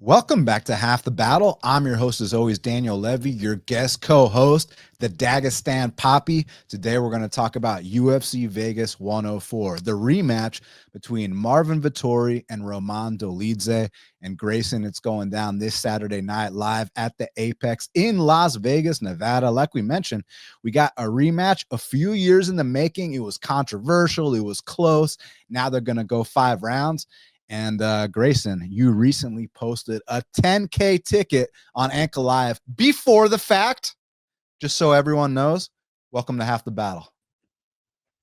Welcome back to Half the Battle. I'm your host, as always, Daniel Levy, your guest co-host, the Dagestan Poppy. Today, we're going to talk about UFC Vegas 104, the rematch between Marvin Vettori and Roman Dolidze. And Grayson, it's going down this Saturday night live at the Apex in Las Vegas, Nevada. Like we mentioned, we got a rematch a few years in the making. It was controversial. It was close. Now they're going to go 5 rounds. And Grayson, you recently posted a 10K ticket on Anchor Live before the fact, just so everyone knows. Welcome to Half the Battle.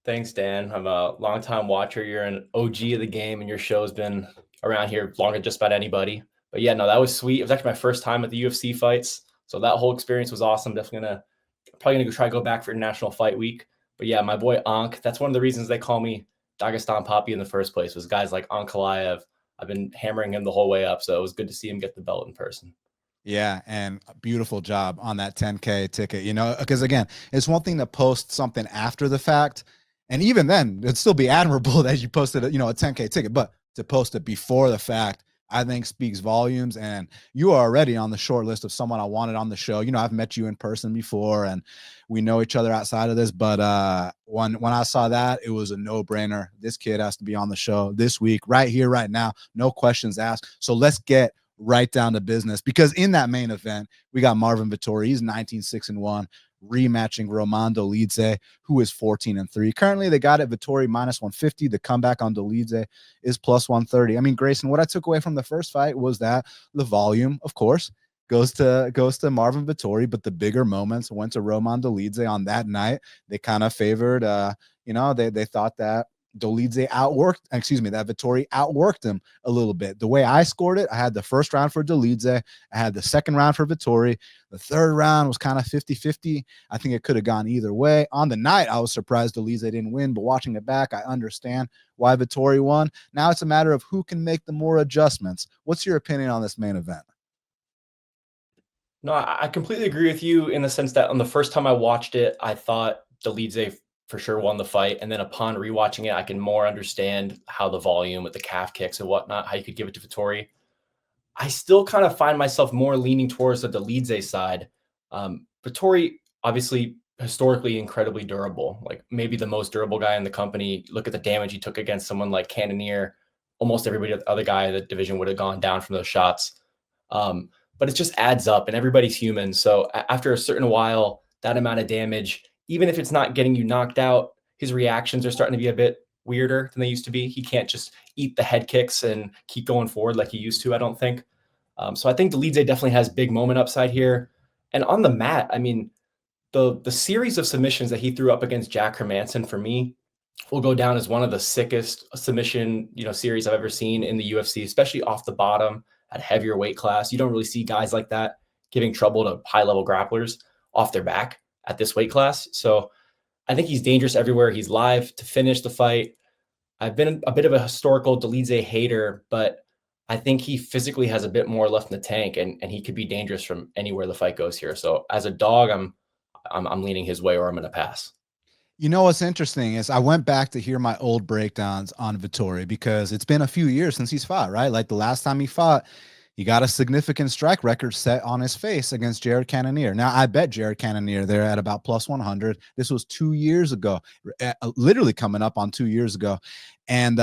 Thanks, Dan. I'm a longtime watcher. You're an OG of the game, and your show's been around here longer than just about anybody. But yeah, no, that was sweet. It was actually my first time at the UFC fights, so that whole experience was awesome. Probably gonna try to go back for International Fight Week. But yeah, my boy Ankh. That's one of the reasons they call me Dagestan Poppy in the first place. Was guys like Ankalaev. I've been hammering him the whole way up, so it was good to see him get the belt in person. Yeah, and beautiful job on that 10K ticket, because again, it's one thing to post something after the fact, and even then, it'd still be admirable that you posted a 10K ticket, but to post it before the fact, I think speaks volumes. And you are already on the short list of someone I wanted on the show. I've met you in person before, and we know each other outside of this, but when I saw that, it was a no-brainer. This kid has to be on the show this week, right here, right now, no questions asked. So let's get right down to business, because in that main event, we got Marvin Vettori. He's 19-6-1, rematching Roman Dolidze, who is 14-3. Currently, they got it Vettori -150. The comeback on Dolidze is +130. I mean, Grayson, what I took away from the first fight was that the volume, of course, goes to Marvin Vettori, but the bigger moments went to Roman Dolidze on that night. They kind of favored, they thought that Dolidze that Vettori outworked him a little bit. The way I scored it, I had the first round for Dolidze, I had the second round for Vettori. The third round was kind of 50-50. I think it could have gone either way. On the night, I was surprised Dolidze didn't win, but watching it back, I understand why Vettori won. Now it's a matter of who can make the more adjustments. What's your opinion on this main event? No, I completely agree with you in the sense that on the first time I watched it, I thought Dolidze for sure won the fight. And then upon rewatching it, I can more understand how the volume with the calf kicks and whatnot, how you could give it to Vettori. I still kind of find myself more leaning towards the Dolidze side. Vettori, obviously, historically incredibly durable, like maybe the most durable guy in the company. Look at the damage he took against someone like Cannonier. Almost everybody, other guy in the division would have gone down from those shots. But it just adds up, and everybody's human. So after a certain while, that amount of damage, even if it's not getting you knocked out, his reactions are starting to be a bit weirder than they used to be. He can't just eat the head kicks and keep going forward like he used to, I don't think. So I think Dolidze definitely has big moment upside here. And on the mat, I mean, the series of submissions that he threw up against Jack Hermanson, for me, will go down as one of the sickest submission series I've ever seen in the UFC, especially off the bottom at heavier weight class. You don't really see guys like that giving trouble to high-level grapplers off their back at this weight class. So I think he's dangerous everywhere. He's live to finish the fight. I've been a bit of a historical Dolidze hater, but I think he physically has a bit more left in the tank, and he could be dangerous from anywhere the fight goes here. So as a dog, I'm leaning his way, or I'm going to pass. What's interesting is I went back to hear my old breakdowns on Vettori, because it's been a few years since he's fought, right? Like the last time he fought, he got a significant strike record set on his face against Jared Cannonier. Now, I bet Jared Cannonier there at about +100. This was 2 years ago, literally coming up on 2 years ago. And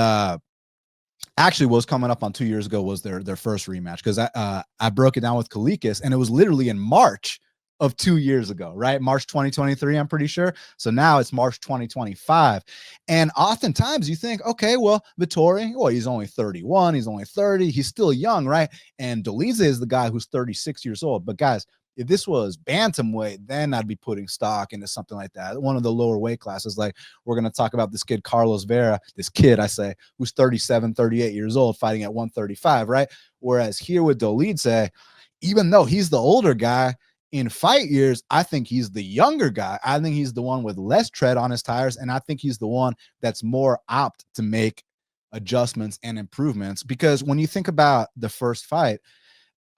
actually was coming up on 2 years ago was their first rematch, because I broke it down with Kalikas, and it was literally in March of 2 years ago, right? March 2023, I'm pretty sure. So now it's March 2025. And oftentimes you think, okay, well, Vettori, well, he's only 31, he's only 30, he's still young, right? And Dolidze is the guy who's 36 years old. But guys, if this was bantamweight, then I'd be putting stock into something like that. One of the lower weight classes. Like, we're going to talk about this kid, Carlos Vera, this kid, I say, who's 37, 38 years old, fighting at 135, right? Whereas here with Dolidze, even though he's the older guy, in fight years, I think he's the younger guy. I think he's the one with less tread on his tires, and I think he's the one that's more apt to make adjustments and improvements. Because when you think about the first fight,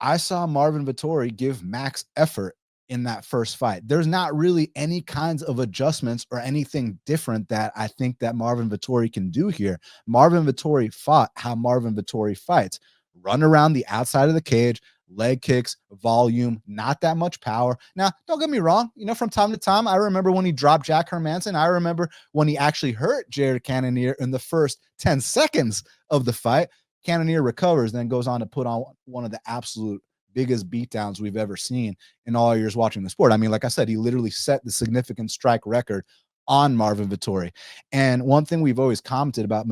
I saw Marvin Vettori give max effort in that first fight. There's not really any kinds of adjustments or anything different that I think that Marvin Vettori can do here. Marvin Vettori fought how Marvin Vettori fights. run around the outside of the cage, leg kicks, volume, not that much power. Now, don't get me wrong. From time to time, I remember when he dropped Jack Hermanson. I remember when he actually hurt Jared Cannonier in the first 10 seconds of the fight. Cannonier recovers, then goes on to put on one of the absolute biggest beatdowns we've ever seen in all years watching the sport. I mean, like I said, he literally set the significant strike record on Marvin Vettori. And one thing we've always commented about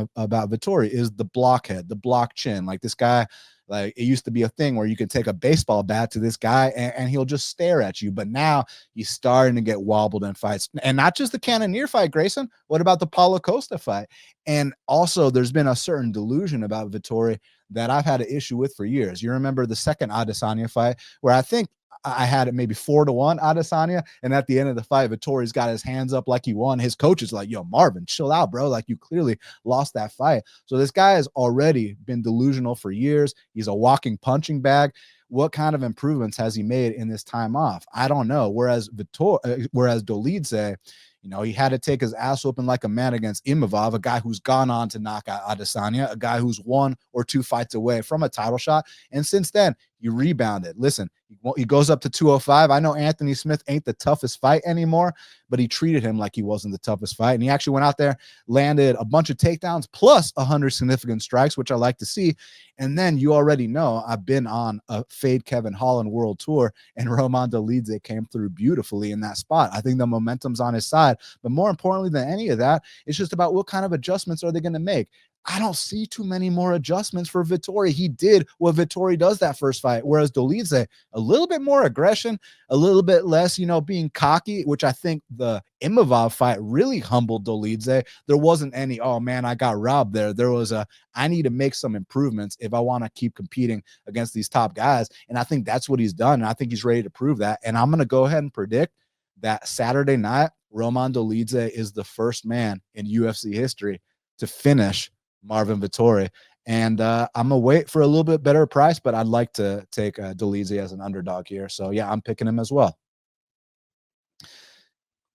Vettori is the blockhead, the block chin. Like this guy, like it used to be a thing where you could take a baseball bat to this guy and he'll just stare at you. But now he's starting to get wobbled in fights. And not just the Cannonier fight, Grayson. What about the Paulo Costa fight? And also there's been a certain delusion about Vettori that I've had an issue with for years. You remember the second Adesanya fight where I think I had it maybe 4-1 Adesanya, and at the end of the fight, Vettori's got his hands up like he won. His coach is like, yo, Marvin, chill out, bro. Like, you clearly lost that fight. So this guy has already been delusional for years. He's a walking punching bag. What kind of improvements has he made in this time off? I don't know. Whereas Dolidze, he had to take his ass open like a man against Imavov, a guy who's gone on to knock out Adesanya, a guy who's 1 or 2 fights away from a title shot. And since then, he rebounded. Listen, he goes up to 205. I know Anthony Smith ain't the toughest fight anymore, but he treated him like he wasn't the toughest fight. And he actually went out there, landed a bunch of takedowns plus 100 significant strikes, which I like to see. And then you already know I've been on a Fade Kevin Holland world tour, and Roman Dolidze came through beautifully in that spot. I think the momentum's on his side. But more importantly than any of that, it's just about what kind of adjustments are they going to make. I don't see too many more adjustments for Vettori. He did what Vettori does that first fight, whereas Dolidze, a little bit more aggression, a little bit less, being cocky, which I think the Imavov fight really humbled Dolidze. There wasn't any, oh man, I got robbed there. There was I need to make some improvements if I want to keep competing against these top guys. And I think that's what he's done. And I think he's ready to prove that. And I'm going to go ahead and predict that Saturday night, Roman Dolidze is the first man in UFC history to finish Marvin Vettori. And I'm going to wait for a little bit better price, but I'd like to take Dolidze as an underdog here. So, yeah, I'm picking him as well.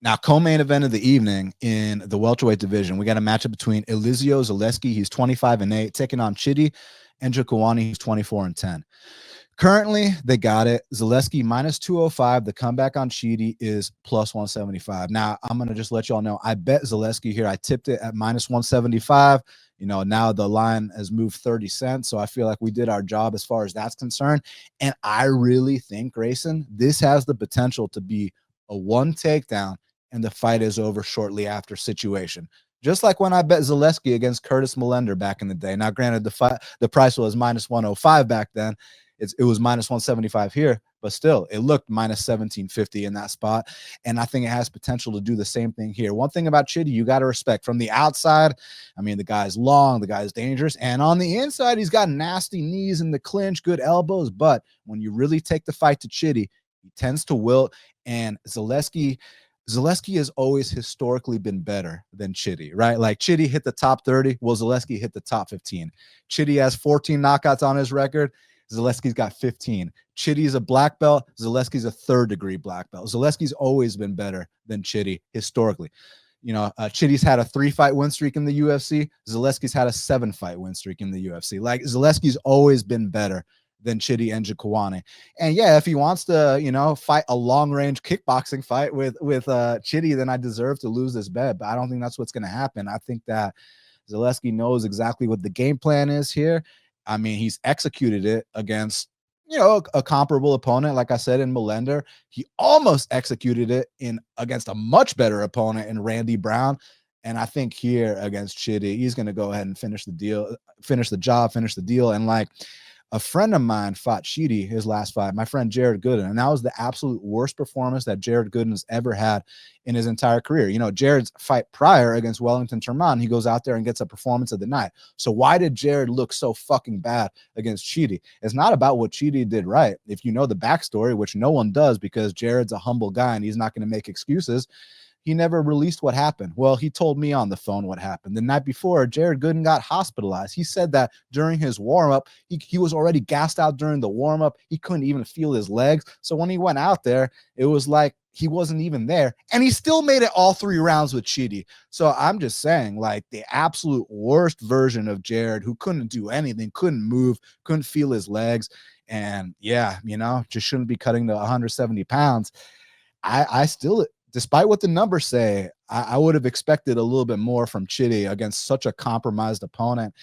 Now, co-main event of the evening in the welterweight division, we got a matchup between Elizeu Zaleski, he's 25-8, taking on Chidi and Njokuani, he's 24-10. Currently, they got it. Zaleski minus 205. The comeback on Chidi is plus 175. Now, I'm going to just let y'all know, I bet Zaleski here. I tipped it at minus 175. Now the line has moved 30 cents. So I feel like we did our job as far as that's concerned. And I really think, Grayson, this has the potential to be a 1 takedown and the fight is over shortly after situation. Just like when I bet Zaleski against Curtis Millender back in the day. Now, granted, the price was minus 105 back then. It was minus 175 here, but still, it looked minus 1750 in that spot. And I think it has potential to do the same thing here. One thing about Chidi, you got to respect from the outside. I mean, the guy's long, the guy's dangerous. And on the inside, he's got nasty knees in the clinch, good elbows. But when you really take the fight to Chidi, he tends to wilt. And Zaleski has always historically been better than Chidi, right? Like Chidi hit the top 30. Well, Zaleski hit the top 15. Chidi has 14 knockouts on his record. Zaleski's got 15. Chidi's a black belt. Zaleski's a 3rd-degree black belt. Zaleski's always been better than Chidi historically. Chidi's had a 3-fight win streak in the UFC. Zaleski's had a 7-fight win streak in the UFC. Like, Zaleski's always been better than Chidi and Njokuani. And yeah, if he wants to, fight a long-range kickboxing fight with Chidi, then I deserve to lose this bet. But I don't think that's what's going to happen. I think that Zaleski knows exactly what the game plan is here. I mean, he's executed it against, a comparable opponent. Like I said, in Millender, he almost executed it against a much better opponent in Randy Brown. And I think here against Chidi, he's going to go ahead and finish the deal, finish the job, finish the deal. And like, a friend of mine fought Chidi his last fight, my friend Jared Gooden, and that was the absolute worst performance that Jared Gooden has ever had in his entire career. Jared's fight prior against Wellington Turman, he goes out there and gets a performance of the night. So why did Jared look so fucking bad against Chidi? It's not about what Chidi did right. If you know the backstory, which no one does because Jared's a humble guy and he's not going to make excuses, he never released what happened. Well, he told me on the phone what happened. The night before, Jared Gooden got hospitalized. He said that during his warm-up, he was already gassed out during the warm-up. He couldn't even feel his legs. So when he went out there, it was like he wasn't even there. And he still made it all 3 rounds with Chidi. So I'm just saying, like, the absolute worst version of Jared, who couldn't do anything, couldn't move, couldn't feel his legs. And yeah, just shouldn't be cutting to 170 pounds. I still, despite what the numbers say, I would have expected a little bit more from Chidi against such a compromised opponent.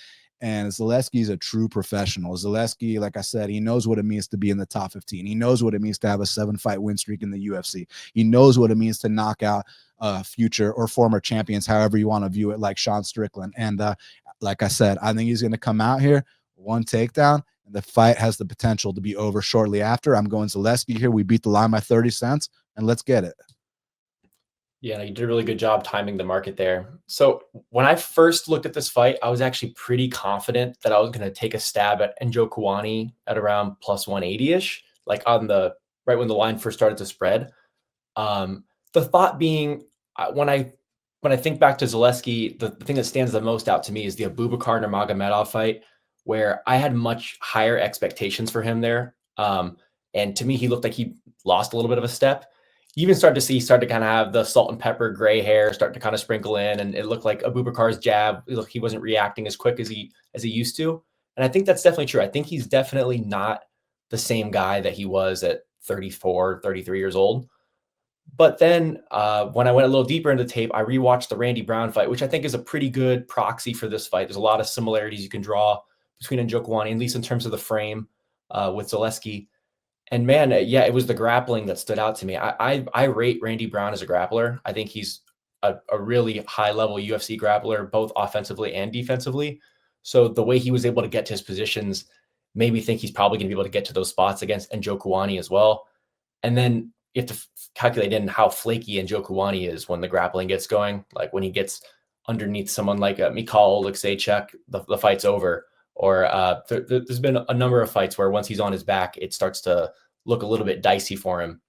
And Zaleski's a true professional. Zaleski, like I said, he knows what it means to be in the top 15. He knows what it means to have a 7-fight win streak in the UFC. He knows what it means to knock out future or former champions, however you want to view it, like Sean Strickland. And like I said, I think he's going to come out here, 1 takedown, and the fight has the potential to be over shortly after. I'm going Zaleski here. We beat the line by 30 cents, and let's get it. Yeah, you did a really good job timing the market there. So when I first looked at this fight, I was actually pretty confident that I was going to take a stab at Njokuani at around plus 180-ish, like on the right when the line first started to spread. The thought being, when I think back to Zaleski, the thing that stands the most out to me is the Abubakar Nurmagomedov fight, where I had much higher expectations for him there. And to me, he looked like he lost a little bit of a step. You even started to kind of have the salt and pepper gray hair start to kind of sprinkle in, and it looked like Abubakar's jab. He wasn't reacting as quick as he used to, and I think that's definitely true. I think he's definitely not the same guy that he was at 34, 33 years old. But then when I went a little deeper into the tape, I rewatched the Randy Brown fight, which I think is a pretty good proxy for this fight. There's a lot of similarities you can draw between Njokuani, at least in terms of the frame with Zaleski. And man, yeah, it was the grappling that stood out to me. I rate Randy Brown as a grappler. I think he's a really high level UFC grappler, both offensively and defensively. So the way he was able to get to his positions made me think he's probably going to be able to get to those spots against Njokuani as well. And then you have to calculate in how flaky Njokuani is when the grappling gets going. Like when he gets underneath someone like Mikhail Oleksiejczuk, the fight's over. Or there's been a number of fights where once he's on his back, it starts to look a little bit dicey for him.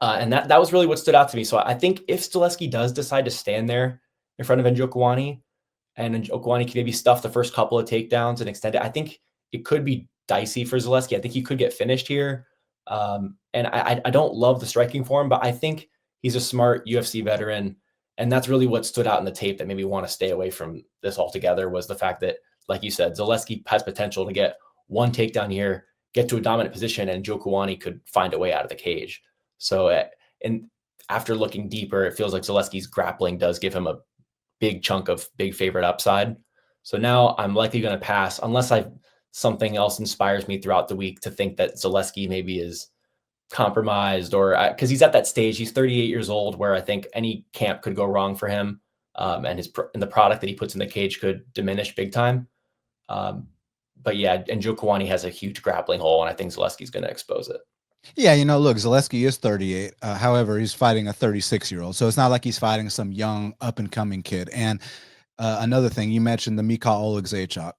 And that was really what stood out to me. So I think if Zaleski does decide to stand there in front of Njokuani, and Njokuani can maybe stuff the first couple of takedowns and extend it, I think it could be dicey for Zaleski. I think he could get finished here. And I don't love the striking for him, but I think he's a smart UFC veteran. And that's really what stood out in the tape that made me want to stay away from this altogether, was the fact that, like you said, Zaleski has potential to get 1 takedown here, get to a dominant position, and Njokuani could find a way out of the cage. So, and after looking deeper, it feels like Zaleski's grappling does give him a big chunk of big favorite upside. So now I'm likely going to pass unless something else inspires me throughout the week to think that Zaleski maybe is compromised, or because he's at that stage, he's 38 years old, where I think any camp could go wrong for him, and the product that he puts in the cage could diminish big time. But yeah, and Njokuani has a huge grappling hole, and I think Zaleski's going to expose it. Yeah, look, Zaleski is 38. However, he's fighting a 36-year-old. So it's not like he's fighting some young up-and-coming kid. And another thing, you mentioned the Mikhail Oleksiejczuk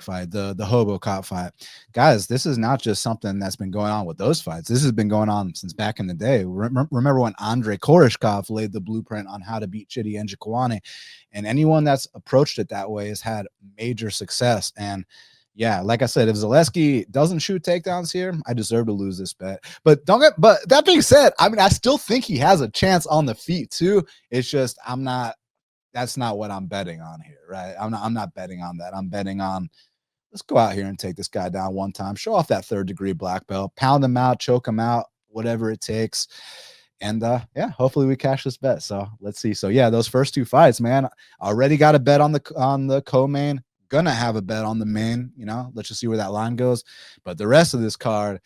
fight, the Holobaugh cop fight. Guys, this is not just something that's been going on with those fights. This has been going on since back in the day. Remember when Andrei Koreshkov laid the blueprint on how to beat Chidi and Njokuani, and anyone that's approached it that way has had major success. And yeah, like I said, if Zaleski doesn't shoot takedowns here, I deserve to lose this bet. But that being said, I mean, I still think he has a chance on the feet too. It's just that's not what I'm betting on here, right? I'm not betting on that. I'm betting on, let's go out here and take this guy down one time, show off that 3rd-degree black belt, pound him out, choke him out, whatever it takes. And yeah, hopefully we cash this bet. So let's see. So yeah, those first 2 fights, man, already got a bet on the co-main. Gonna have a bet on the main, let's just see where that line goes. But the rest of this card,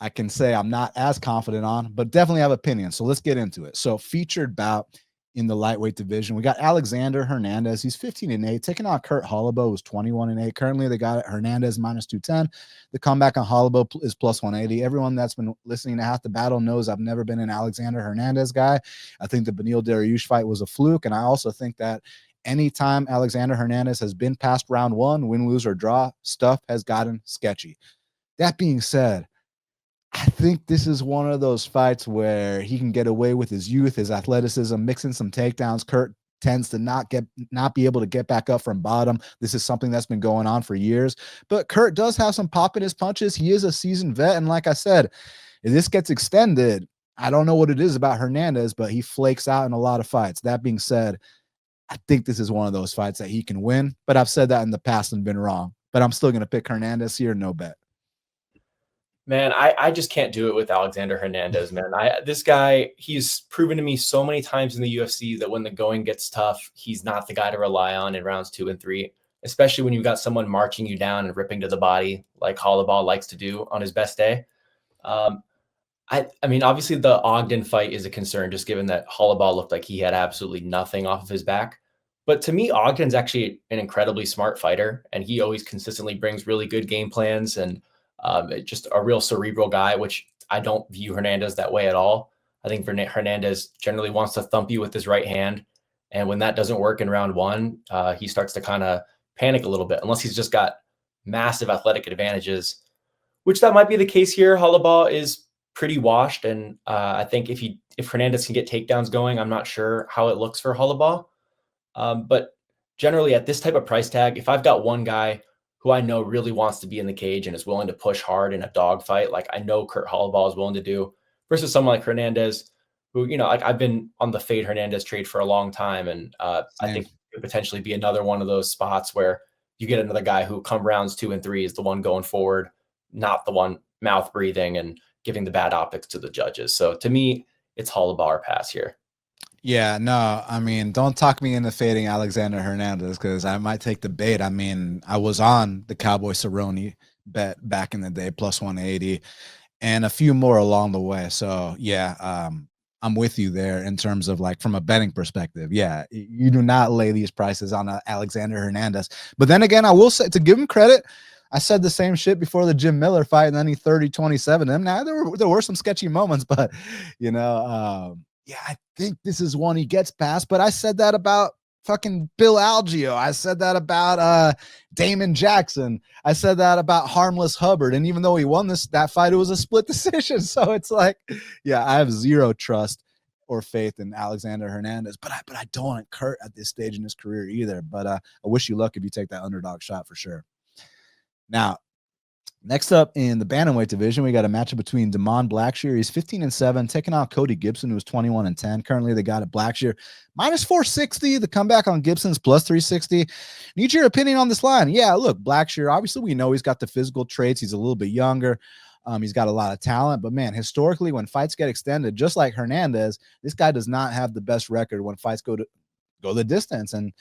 I can say I'm not as confident on, but definitely have opinions. So let's get into it. So featured bout in the lightweight division, we got Alexander Hernandez. He's 15-8, taking on Kurt Holobaugh, who's 21-8. Currently, they got Hernandez minus 210. The comeback on Holobaugh is plus 180. Everyone that's been listening to Half the Battle knows I've never been an Alexander Hernandez guy. I think the Beneil Dariush fight was a fluke, and I also think that anytime Alexander Hernandez has been past round 1, win, lose, or draw, stuff has gotten sketchy. That being said, I think this is one of those fights where he can get away with his youth, his athleticism, mixing some takedowns. Kurt tends to not be able to get back up from bottom. This is something that's been going on for years. But Kurt does have some pop in his punches. He is a seasoned vet. And like I said, if this gets extended, I don't know what it is about Hernandez, but he flakes out in a lot of fights. That being said, I think this is one of those fights that he can win. But I've said that in the past and been wrong. But I'm still going to pick Hernandez here, no bet. Man, I just can't do it with Alexander Hernandez, man. This guy, he's proven to me so many times in the UFC that when the going gets tough, he's not the guy to rely on in rounds 2 and 3, especially when you've got someone marching you down and ripping to the body like Holobaugh likes to do on his best day. I mean, obviously the Ogden fight is a concern, just given that Holobaugh looked like he had absolutely nothing off of his back. But to me, Ogden's actually an incredibly smart fighter, and he always consistently brings really good game plans and just a real cerebral guy, which I don't view Hernandez that way at all. I think Hernandez generally wants to thump you with his right hand. And when that doesn't work in round 1, he starts to kind of panic a little bit, unless he's just got massive athletic advantages, which that might be the case here. Holobaugh is pretty washed. And I think if Hernandez can get takedowns going, I'm not sure how it looks for Holobaugh. But generally at this type of price tag, if I've got one guy who I know really wants to be in the cage and is willing to push hard in a dogfight, like I know Kurt Holobaugh is willing to do, versus someone like Hernandez, who, like I've been on the fade Hernandez trade for a long time. And I think it could potentially be another one of those spots where you get another guy who come rounds 2 and 3 is the one going forward, not the one mouth breathing and giving the bad optics to the judges. So to me, it's Holobaugh or pass here. Yeah, no, I mean, don't talk me into fading Alexander Hernandez because I might take the bait. I mean, I was on the Cowboy Cerrone bet back in the day, plus 180, and a few more along the way. So yeah, I'm with you there in terms of like from a betting perspective. Yeah, you do not lay these prices on Alexander Hernandez. But then again, I will say, to give him credit, I said the same shit before the Jim Miller fight, and then he 30-27 him. Now there were some sketchy moments, but yeah, I think this is one he gets past, but I said that about fucking Bill Algeo. I said that about Damon Jackson. I said that about Harmless Hubbard. And even though he won that fight, it was a split decision. So it's like, yeah, I have zero trust or faith in Alexander Hernandez, but I don't want Kurt at this stage in his career either. But I wish you luck if you take that underdog shot for sure. Now, next up in the bantamweight division, we got a matchup between Damon Blackshear. He's 15-7, taking out Cody Gibson, who's 21-10. Currently, they got it Blackshear minus 460. The comeback on Gibson's plus 360. Need your opinion on this line? Yeah, look, Blackshear, obviously we know he's got the physical traits. He's a little bit younger. He's got a lot of talent, but man, historically, when fights get extended, just like Hernandez, this guy does not have the best record when fights go the distance. And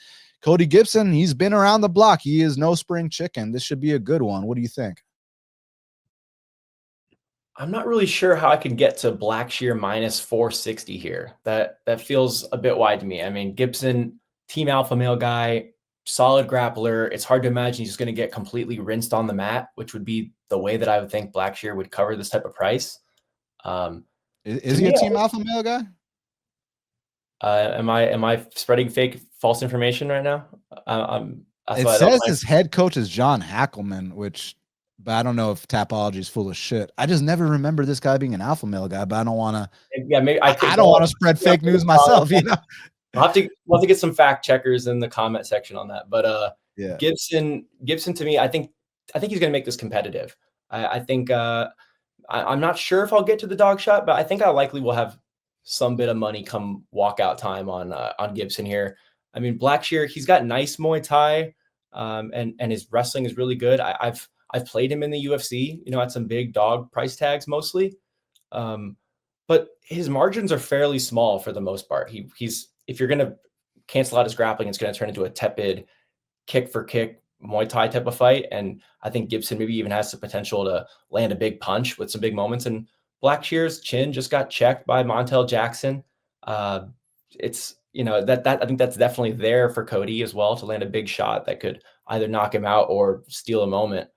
Cody Gibson, he's been around the block. He is no spring chicken. This should be a good one. What do you think? I'm not really sure how I could get to Blackshear minus 460 here. That feels a bit wide to me. I mean, Gibson, team alpha male guy, solid grappler. It's hard to imagine he's going to get completely rinsed on the mat, which would be the way that I would think Blackshear would cover this type of price. Is he a team alpha male guy? Am I spreading false information right now? It says his head coach is John Hackelman, but I don't know if Tapology is full of shit. I just never remember this guy being an alpha male guy, but I don't want to. Yeah, maybe I don't want to spread fake news myself. We'll have to get some fact checkers in the comment section on that. But yeah, Gibson to me, I think he's going to make this competitive. I think I'm not sure if I'll get to the dog shot, but I think I likely will have some bit of money come walkout time on Gibson here. I mean, Blackshear, he's got nice Muay Thai, and his wrestling is really good. I've played him in the UFC, at some big dog price tags mostly. But his margins are fairly small for the most part. He's if you're going to cancel out his grappling, it's going to turn into a tepid kick for kick Muay Thai type of fight. And I think Gibson maybe even has the potential to land a big punch with some big moments. And Blackshear's chin just got checked by Montel Jackson. It's, that I think that's definitely there for Cody as well to land a big shot that could either knock him out or steal a moment.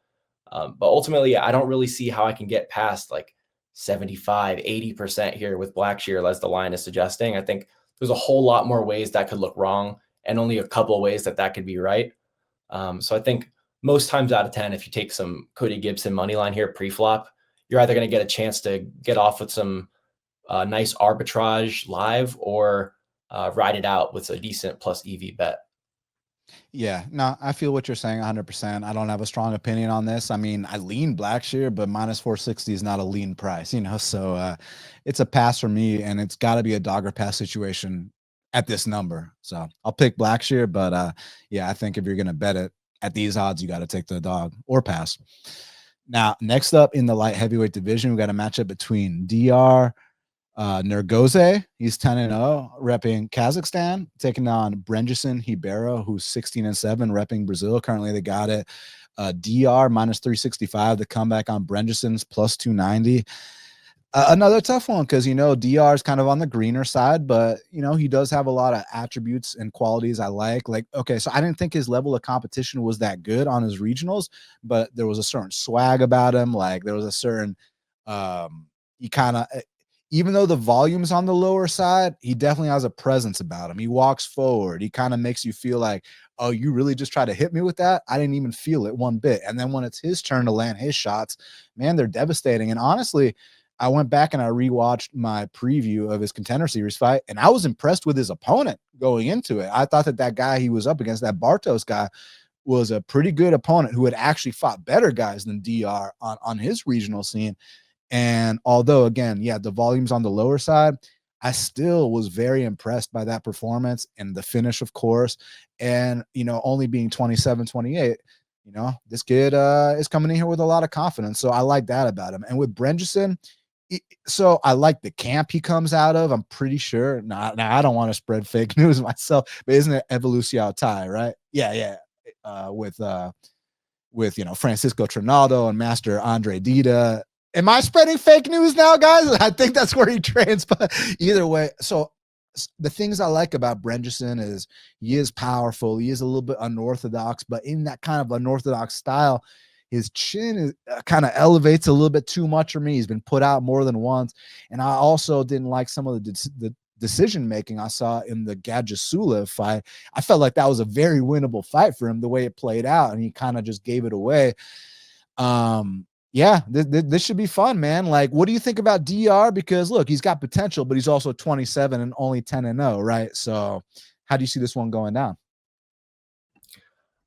But ultimately, I don't really see how I can get past like 75, 80% here with Blackshear as the line is suggesting. I think there's a whole lot more ways that could look wrong and only a couple of ways that could be right. So I think most times out of 10, if you take some Cody Gibson money line here pre-flop, you're either going to get a chance to get off with some nice arbitrage live, or ride it out with a decent plus EV bet. Yeah, no, I feel what you're saying 100%. I don't have a strong opinion on this. I mean, I lean Blackshear, but minus 460 is not a lean price, so it's a pass for me, and it's got to be a dog or pass situation at this number. So I'll pick Blackshear, but yeah, I think if you're going to bet it at these odds, you got to take the dog or pass. Now, next up in the light heavyweight division, we got a matchup between Diyar Nurgozhay, he's 10-0, repping Kazakhstan, taking on Brendson Ribeiro, who's 16-7, repping Brazil. Currently, they got it. Diyar minus 365. The comeback on Brendson's plus 290. Another tough one because, Diyar is kind of on the greener side, but, he does have a lot of attributes and qualities I like. Like, okay, so I didn't think his level of competition was that good on his regionals, but there was a certain swag about him. Like, there was a certain, he kind of, even though the volume's on the lower side, he definitely has a presence about him. He walks forward. He kind of makes you feel like, oh, you really just try to hit me with that? I didn't even feel it one bit. And then when it's his turn to land his shots, man, they're devastating. And honestly, I went back and I rewatched my preview of his Contender Series fight, and I was impressed with his opponent going into it. I thought that guy he was up against, that Bartos guy, was a pretty good opponent who had actually fought better guys than Diyar on his regional scene. And although, again, yeah, the volume's on the lower side, I still was very impressed by that performance and the finish, of course. And, only being 27, 28, this kid is coming in here with a lot of confidence. So I like that about him. And with Brendson, so I like the camp he comes out of. I'm pretty sure. Now I don't want to spread fake news myself, but isn't it Evolution Thai, right? Yeah. With Francisco Trinaldo and Master Andre Dida. Am I spreading fake news now, guys? I think that's where he trains, but either way. So the things I like about Brendson is he is powerful. He is a little bit unorthodox, but in that kind of unorthodox style, his chin is kind of elevates a little bit too much for me. He's been put out more than once. And I also didn't like some of the decision-making I saw in the Gadjasulev fight. I felt like that was a very winnable fight for him, the way it played out, and he kind of just gave it away. Yeah, this should be fun, man. Like, what do you think about Diyar? Because look, he's got potential, but he's also 27 and only 10-0, right? So how do you see this one going down?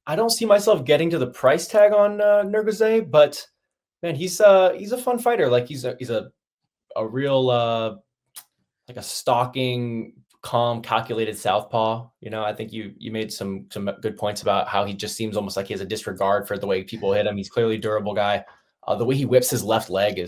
I don't see myself getting to the price tag on Nurgozhay, but man, he's a fun fighter. Like, he's a real like a stalking, calm, calculated southpaw. I think you made some good points about how he just seems almost like he has a disregard for the way people hit him. He's clearly a durable guy. The way he whips his left leg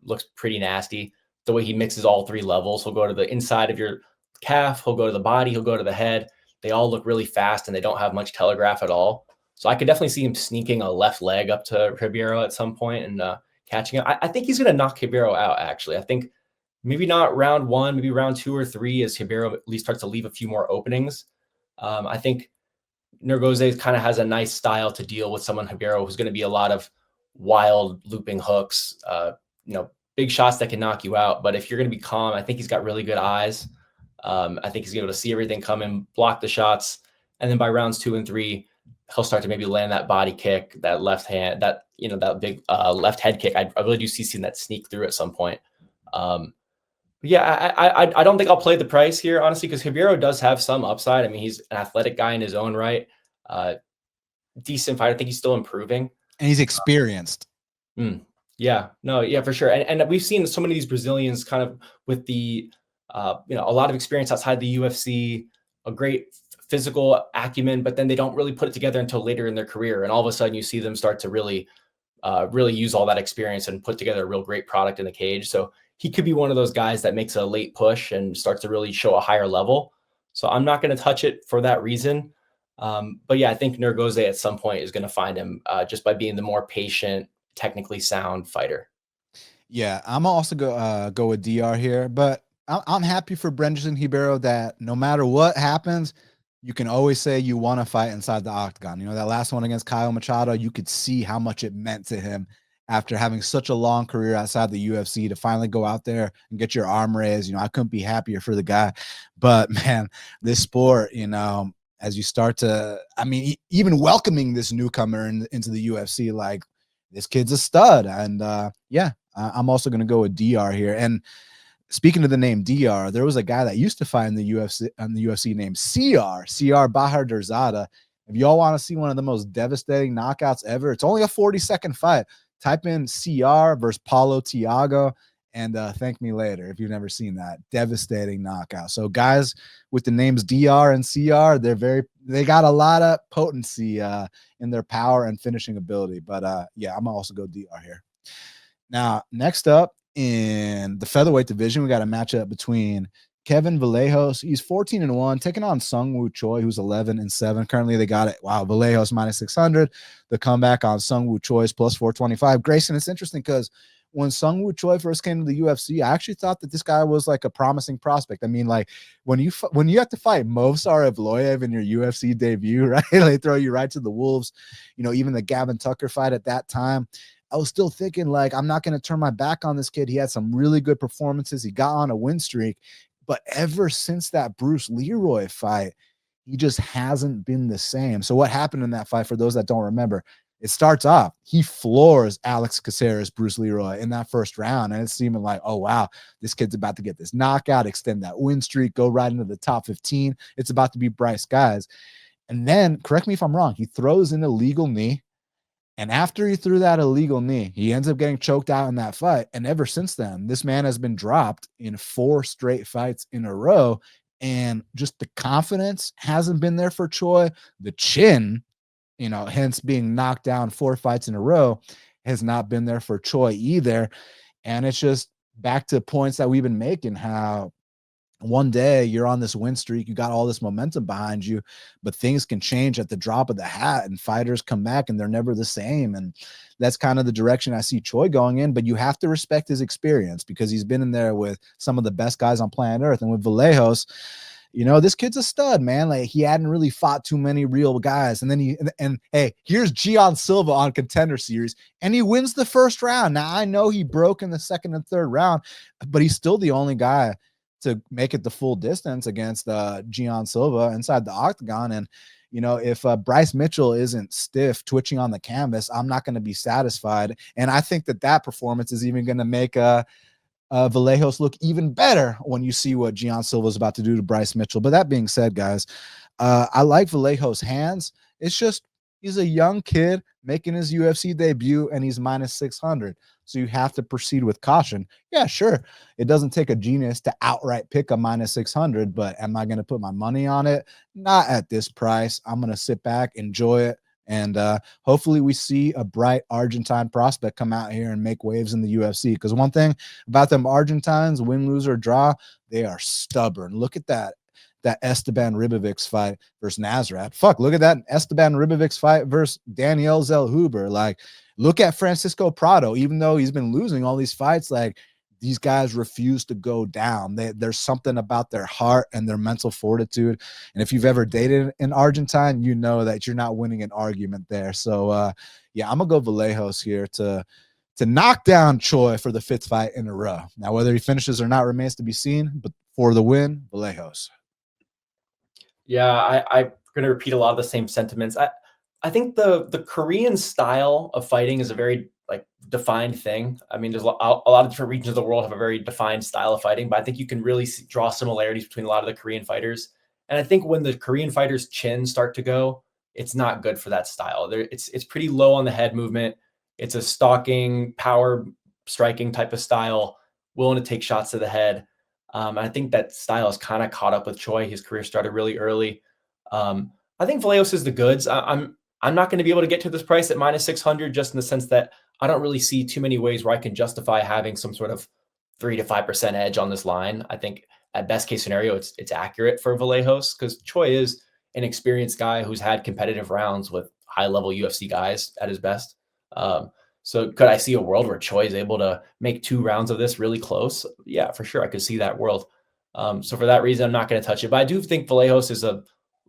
looks pretty nasty. The way he mixes all three levels, he'll go to the inside of your calf, he'll go to the body, he'll go to the head. They all look really fast, and they don't have much telegraph at all. So I could definitely see him sneaking a left leg up to Ribeiro at some point and catching him. I think he's going to knock Ribeiro out, actually. I think maybe not round one, maybe round 2 or 3, as Ribeiro at least starts to leave a few more openings. I think Nurgozhay kind of has a nice style to deal with someone, Ribeiro, who's going to be a lot of wild looping hooks, big shots that can knock you out. But if you're going to be calm, I think he's got really good eyes. I think he's able to see everything coming, block the shots. And then by rounds 2 and 3, he'll start to maybe land that body kick, that left hand, that big left head kick. I really do see that sneak through at some point. Yeah, I don't think I'll play the price here, honestly, because Ribeiro does have some upside. I mean, he's an athletic guy in his own right. Decent fighter. I think he's still improving. And he's experienced. Yeah, for sure. And we've seen so many of these Brazilians kind of with the, a lot of experience outside the UFC, a great physical acumen, but then they don't really put it together until later in their career. And all of a sudden you see them start to really use all that experience and put together a real great product in the cage. So he could be one of those guys that makes a late push and starts to really show a higher level. So I'm not going to touch it for that reason. But yeah, I think Nurgozhay at some point is going to find him just by being the more patient, technically sound fighter. Yeah, I'm also go with Diyar here, but I'm happy for Brendson Ribeiro that no matter what happens, you can always say you want to fight inside the octagon. That last one against Kyle Machado, you could see how much it meant to him after having such a long career outside the UFC to finally go out there and get your arm raised. I couldn't be happier for the guy. But man, this sport, as you start to, even welcoming this newcomer into the UFC, like, this kid's a stud. And yeah, I'm also going to go with Diyar here. And speaking of the name Diyar, there was a guy that used to fight in the UFC named CR Bahadurzada. If y'all want to see one of the most devastating knockouts ever, it's only a 40-second fight. Type in CR versus Paulo Thiago and thank me later if you've never seen that devastating knockout. So guys with the names DR and CR, they got a lot of potency in their power and finishing ability. But yeah, I'm gonna also go DR here. Now, next up in the featherweight division, we got a matchup between Kevin Vallejos. He's 14-1, taking on Seung Choi, who's 11-7. Currently, they got it. Wow, Vallejos minus 600. The comeback on Seung Choi is plus 425. Grayson, it's interesting because when Seung Choi first came to the UFC, I actually thought that this guy was like a promising prospect. I mean, like when you have to fight Movsar Evloev in your UFC debut, right? They throw you right to the wolves. You know, even the Gavin Tucker fight at that time, I was still thinking, like, I'm not going to turn my back on this kid. He had some really good performances. He got on a win streak. But ever since that Bruce Leroy fight, he just hasn't been the same. So what happened in that fight, for those that don't remember, it starts off, he floors Alex Caceres, Bruce Leroy, in that first round. And it's seeming like, oh, wow, this kid's about to get this knockout, extend that win streak, go right into the top 15. It's about to be Bryce Guys. And then, correct me if I'm wrong, he throws an illegal knee. And after he threw that illegal knee, he ends up getting choked out in that fight. And ever since then, this man has been dropped in 4 straight fights in a row. And just the confidence hasn't been there for Choi. The chin, you know, hence being knocked down 4 fights in a row, has not been there for Choi either. And it's just back to points that we've been making, how one day you're on this win streak, you got all this momentum behind you, but things can change at the drop of the hat, and fighters come back and they're never the same. And that's kind of the direction I see Choi going in. But you have to respect his experience because he's been in there with some of the best guys on planet Earth. And with Vallejos, you know, this kid's a stud, man. Like, he hadn't really fought too many real guys. And then hey, here's Gian Silva on Contender Series, and he wins the first round. Now, I know he broke in the second and third round, but he's still the only guy to make it the full distance against Gian Silva inside the octagon. And, you know, if Bryce Mitchell isn't stiff, twitching on the canvas, I'm not going to be satisfied. And I think that performance is even going to make Vallejos look even better when you see what Gian Silva is about to do to Bryce Mitchell. But that being said, guys, I like Vallejos' hands. It's just he's a young kid making his UFC debut, and he's minus 600. So you have to proceed with caution. Yeah, sure. It doesn't take a genius to outright pick a minus 600, but am I going to put my money on it? Not at this price. I'm going to sit back, enjoy it, and hopefully we see a bright Argentine prospect come out here and make waves in the UFC. Because one thing about them Argentines, win, lose, or draw, they are stubborn. Look at that Esteban Ribovics fight versus Nasrat. Fuck, look at that Esteban Ribovics fight versus Daniel Zellhuber. Like, look at Francisco Prado. Even though he's been losing all these fights, like, these guys refuse to go down. There's something about their heart and their mental fortitude. And if you've ever dated an Argentine, you know that you're not winning an argument there. So, yeah, I'm going to go Vallejos here to knock down Choi for the 5th fight in a row. Now, whether he finishes or not remains to be seen, but for the win, Vallejos. Yeah, I'm going to repeat a lot of the same sentiments. I think the Korean style of fighting is a very like defined thing. I mean, there's a lot of different regions of the world have a very defined style of fighting, but I think you can really draw similarities between a lot of the Korean fighters. And I think when the Korean fighters' chins start to go, it's not good for that style. It's pretty low on the head movement. It's a stalking, power striking type of style, willing to take shots to the head. I think that style is kind of caught up with Choi. His career started really early. I think Vallejos is the goods. I'm not going to be able to get to this price at minus 600, just in the sense that I don't really see too many ways where I can justify having some sort of 3 to 5% edge on this line. I think at best case scenario, it's accurate for Vallejos because Choi is an experienced guy who's had competitive rounds with high level UFC guys at his best. So could I see a world where Choi is able to make 2 rounds of this really close? Yeah, for sure. I could see that world. So for that reason, I'm not going to touch it. But I do think Vallejos is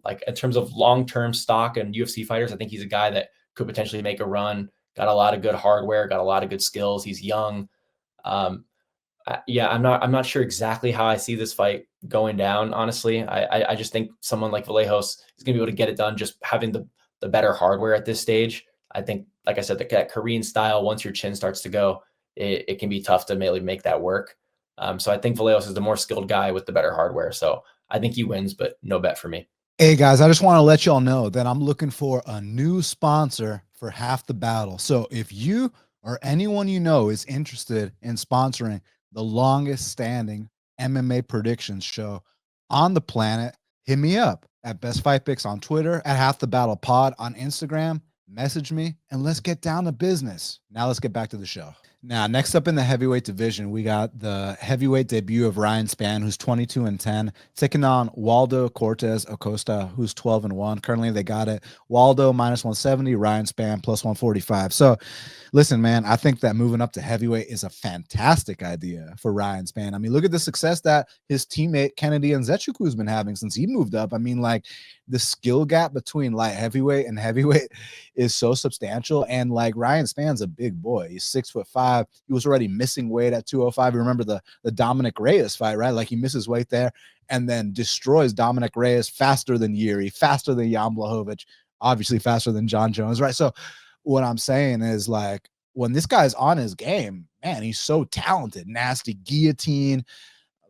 like in terms of long-term stock and UFC fighters, I think he's a guy that could potentially make a run. Got a lot of good hardware, got a lot of good skills. He's young. Yeah, I'm not sure exactly how I see this fight going down. Honestly, I just think someone like Vallejos is going to be able to get it done just having the better hardware at this stage. I think, like I said, that Korean style, once your chin starts to go, it can be tough to really make that work. So I think Vallejos is the more skilled guy with the better hardware. So I think he wins, but no bet for me. Hey guys, I just want to let y'all know that I'm looking for a new sponsor for Half the Battle. So if you or anyone you know is interested in sponsoring the longest standing MMA predictions show on the planet, hit me up at Best Fight Picks on Twitter, at Half the Battle Pod on Instagram. Message me and let's get down to business. Now let's get back to the show. Now, next up in the heavyweight division, we got the heavyweight debut of Ryan Spann, who's 22-10, taking on Waldo Cortes Acosta, who's 12-1. Currently, they got it. Waldo -170, Ryan Spann +145. So, listen, man, I think that moving up to heavyweight is a fantastic idea for Ryan Spann. I mean, look at the success that his teammate Kennedy Njokuani has been having since he moved up. I mean, like, the skill gap between light heavyweight and heavyweight is so substantial. And like Ryan Spann's a big boy. He's 6'5". He was already missing weight at 205. You remember the Dominic Reyes fight, right? Like he misses weight there and then destroys Dominic Reyes faster than Yuri, faster than Jan Blachowicz, obviously faster than John Jones, right? So what I'm saying is like when this guy's on his game, man, he's so talented. Nasty guillotine.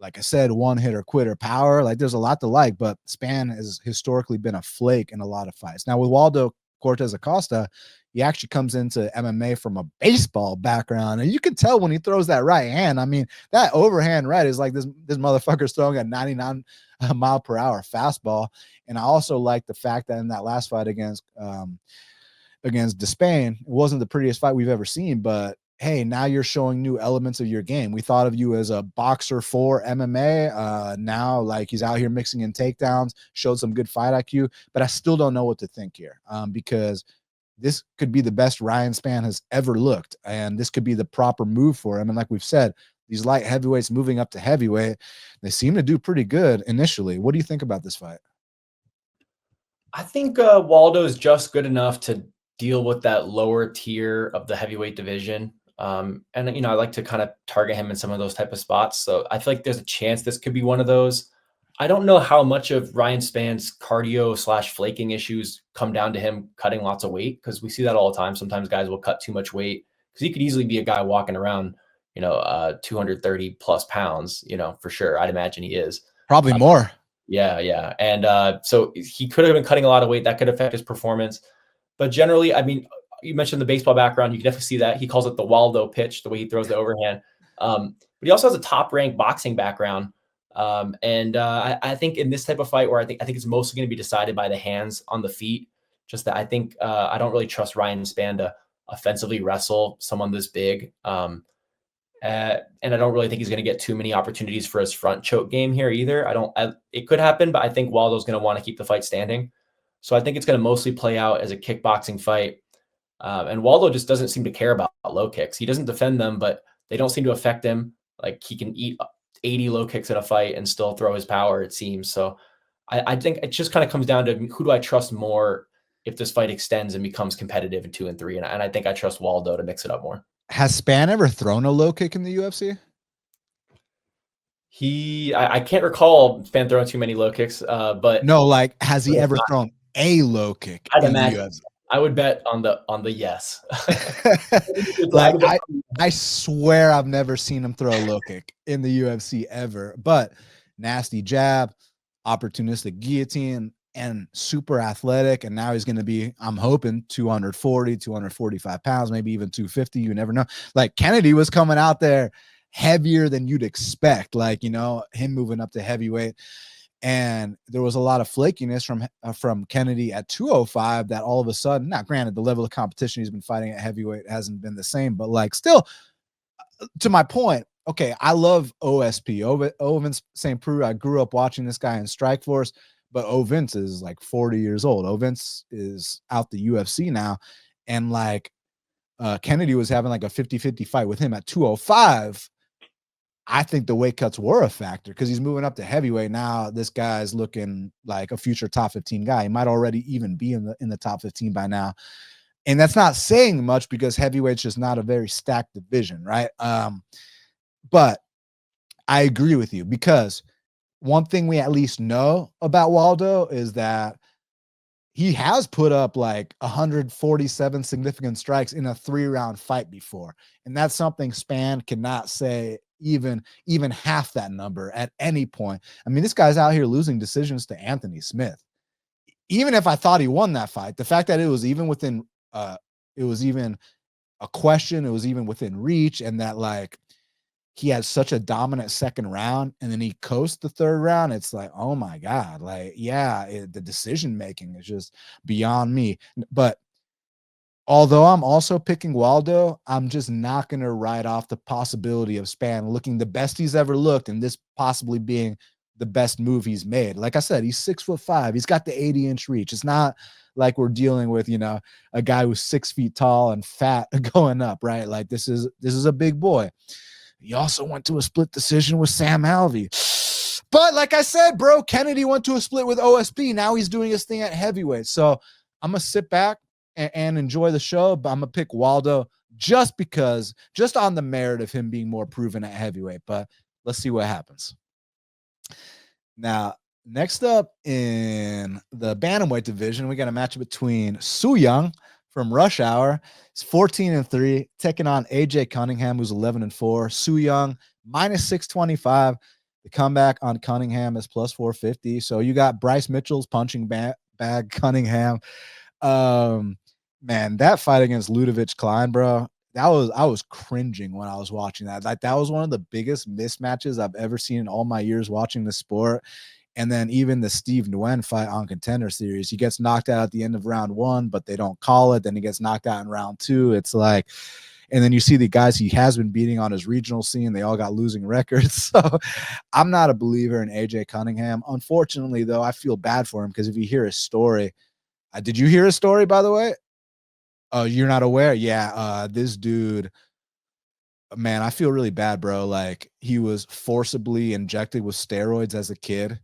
Like I said, one hitter quitter power. Like there's a lot to like, but Spann has historically been a flake in a lot of fights. Now with Waldo Cortes Acosta, he actually comes into MMA from a baseball background, and you can tell when he throws that right hand. I mean, that overhand right is like this motherfucker's throwing a 99 mile per hour fastball. And I also like the fact that in that last fight against Despain, it wasn't the prettiest fight we've ever seen, but hey, now you're showing new elements of your game. We thought of you as a boxer for MMA. Now, like he's out here mixing in takedowns, showed some good fight IQ, but I still don't know what to think here because this could be the best Ryan Spann has ever looked, and this could be the proper move for him. And like we've said, these light heavyweights moving up to heavyweight, they seem to do pretty good initially. What do you think about this fight? I think Waldo is just good enough to deal with that lower tier of the heavyweight division. And I like to kind of target him in some of those type of spots. So I feel like there's a chance this could be one of those. I don't know how much of Ryan Spann's cardio / flaking issues come down to him cutting lots of weight, because we see that all the time. Sometimes guys will cut too much weight because he could easily be a guy walking around, 230 plus pounds, for sure. I'd imagine he is. Probably more. Yeah. And so he could have been cutting a lot of weight. That could affect his performance. But generally, I mean, you mentioned the baseball background. You can definitely see that. He calls it the Waldo pitch, the way he throws the overhand. But he also has a top-ranked boxing background. I think in this type of fight where I think it's mostly going to be decided by the hands on the feet, just that I think I don't really trust Ryan Spann to offensively wrestle someone this big. And I don't really think he's going to get too many opportunities for his front choke game here either. It could happen, but I think Waldo's going to want to keep the fight standing. So I think it's going to mostly play out as a kickboxing fight. And Waldo just doesn't seem to care about low kicks. He doesn't defend them, but they don't seem to affect him. Like he can eat 80 low kicks in a fight and still throw his power, it seems. So I think it just kind of comes down to who do I trust more if this fight extends and becomes competitive in 2 and 3. And I think I trust Waldo to mix it up more. Has Spann ever thrown a low kick in the UFC? I can't recall Spann throwing too many low kicks, but no, like has he ever thrown a low kick in the UFC? I would bet on the yes. Like I swear I've never seen him throw a low kick in the UFC ever, but nasty jab, opportunistic guillotine, and super athletic. And now he's going to be, I'm hoping, 240, 245 pounds, maybe even 250. You never know. Like Kennedy was coming out there heavier than you'd expect, like, him moving up to heavyweight. And there was a lot of flakiness from Kennedy at 205 that all of a sudden, now granted, the level of competition he's been fighting at heavyweight hasn't been the same, but like still, to my point, okay, I love OSP, Ovince St. Preux. I grew up watching this guy in Strikeforce, but Ovince is like 40 years old. Ovince is out the UFC now. And like Kennedy was having like a 50-50 fight with him at 205. I think the weight cuts were a factor because he's moving up to heavyweight. Now this guy's looking like a future top 15 guy. He might already even be in the top 15 by now. And that's not saying much because heavyweight's just not a very stacked division, right? But I agree with you because one thing we at least know about Waldo is that he has put up like 147 significant strikes in a 3-round fight before. And that's something Spann cannot say even half that number at any point. I mean, this guy's out here losing decisions to Anthony Smith. Even if I thought he won that fight, the fact that it was even within it was even a question, it was even within reach, and that like he had such a dominant second round and then he coast the third round. It's like, oh my God, like, yeah, the decision making is just beyond me. But although I'm also picking Waldo, I'm just not going to write off the possibility of Spann looking the best he's ever looked and this possibly being the best move he's made. Like I said, he's 6'5". He's got the 80-inch reach. It's not like we're dealing with, a guy who's 6 feet tall and fat going up, right? Like this is a big boy. He also went to a split decision with Sam Alvey. But like I said, bro, Kennedy went to a split with OSP. Now he's doing his thing at heavyweight. So I'm going to sit back and enjoy the show, but I'm going to pick Waldo just on the merit of him being more proven at heavyweight. But let's see what happens. Now, next up in the bantamweight division, we got a match between Seung from Rush Hour. It's 14-3, taking on AJ Cunningham, who's 11-4. Seung -625. The comeback on Cunningham is +450. So you got Bryce Mitchell's punching bag Cunningham. Man, that fight against Ludovic Klein, bro. I was cringing when I was watching that. Like that was one of the biggest mismatches I've ever seen in all my years watching the sport. And then even the Steve Nguyen fight on Contender Series, he gets knocked out at the end of round 1, but they don't call it. Then he gets knocked out in round 2. It's like, and then you see the guys he has been beating on his regional scene. They all got losing records. So I'm not a believer in AJ Cunningham. Unfortunately, though, I feel bad for him because if you hear his story, did you hear his story, by the way? Oh, you're not aware? Yeah. This dude, man, I feel really bad, bro. Like he was forcibly injected with steroids as a kid.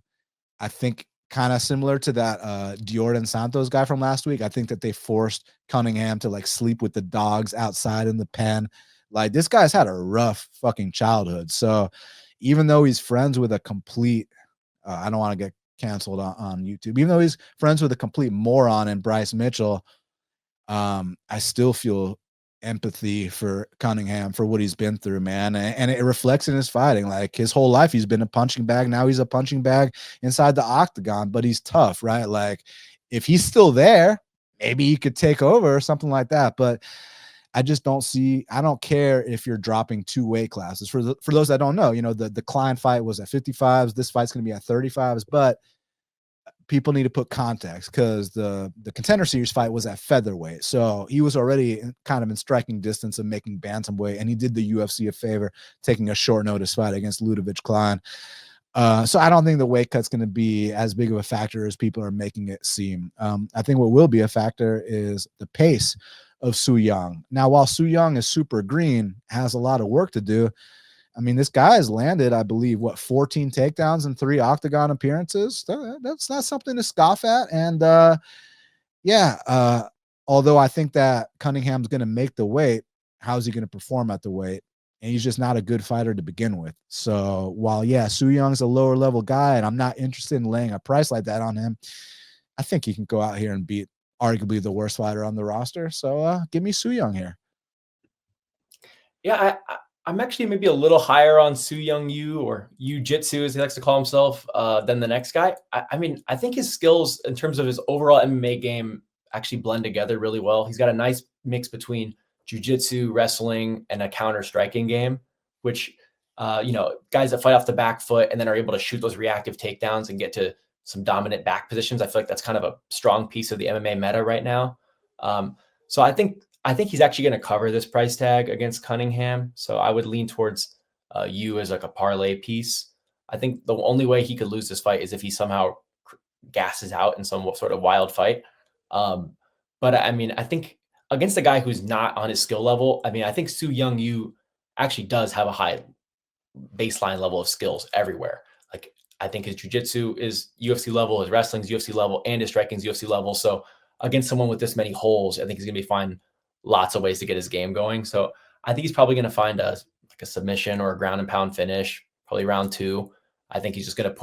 I think kind of similar to that Diyar and Santos guy from last week. I think that they forced Cunningham to like sleep with the dogs outside in the pen. Like this guy's had a rough fucking childhood. So even though he's friends with a complete, I don't want to get canceled on YouTube, even though he's friends with a complete moron in Bryce Mitchell, I still feel empathy for Cunningham for what he's been through, man. And it reflects in his fighting. Like his whole life, he's been a punching bag. Now he's a punching bag inside the octagon, but he's tough, right? Like if he's still there, maybe he could take over or something like that. But I just don't see, I don't care if you're dropping 2 weight classes. For those that don't know, the Klein fight was at 55s. This fight's going to be at 35s, but people need to put context because the Contender Series fight was at featherweight. So he was already kind of in striking distance of making bantamweight, and he did the UFC a favor taking a short notice fight against Ludovic Klein. So I don't think the weight cut's going to be as big of a factor as people are making it seem. I think what will be a factor is the pace of Seung. Now, while Seung is super green, has a lot of work to do, I mean, this guy has landed, I believe, 14 takedowns in 3 octagon appearances. That's not something to scoff at. And although I think that Cunningham's going to make the weight, how's he going to perform at the weight? And he's just not a good fighter to begin with. So while, Seung's a lower level guy, and I'm not interested in laying a price like that on him, I think he can go out here and beat arguably the worst fighter on the roster. So give me Seung here. Yeah, I'm actually maybe a little higher on Seung Yu, or Jiu-Jitsu as he likes to call himself, than the next guy. I mean, I think his skills in terms of his overall MMA game actually blend together really well. He's got a nice mix between jiu-jitsu, wrestling, and a counter-striking game, which, guys that fight off the back foot and then are able to shoot those reactive takedowns and get to some dominant back positions. I feel like that's kind of a strong piece of the MMA meta right now. So I think he's actually going to cover this price tag against Cunningham. So I would lean towards Yu as like a parlay piece. I think the only way he could lose this fight is if he somehow gasses out in some sort of wild fight. But I mean, I think against a guy who's not on his skill level, I mean, I think Seung Yu actually does have a high baseline level of skills everywhere. Like I think his jiu-jitsu is UFC level, his wrestling's UFC level, and his striking's UFC level. So against someone with this many holes, I think he's going to be fine. Lots of ways to get his game going. So I think he's probably going to find a submission or a ground and pound finish, probably round 2. I think he's just going to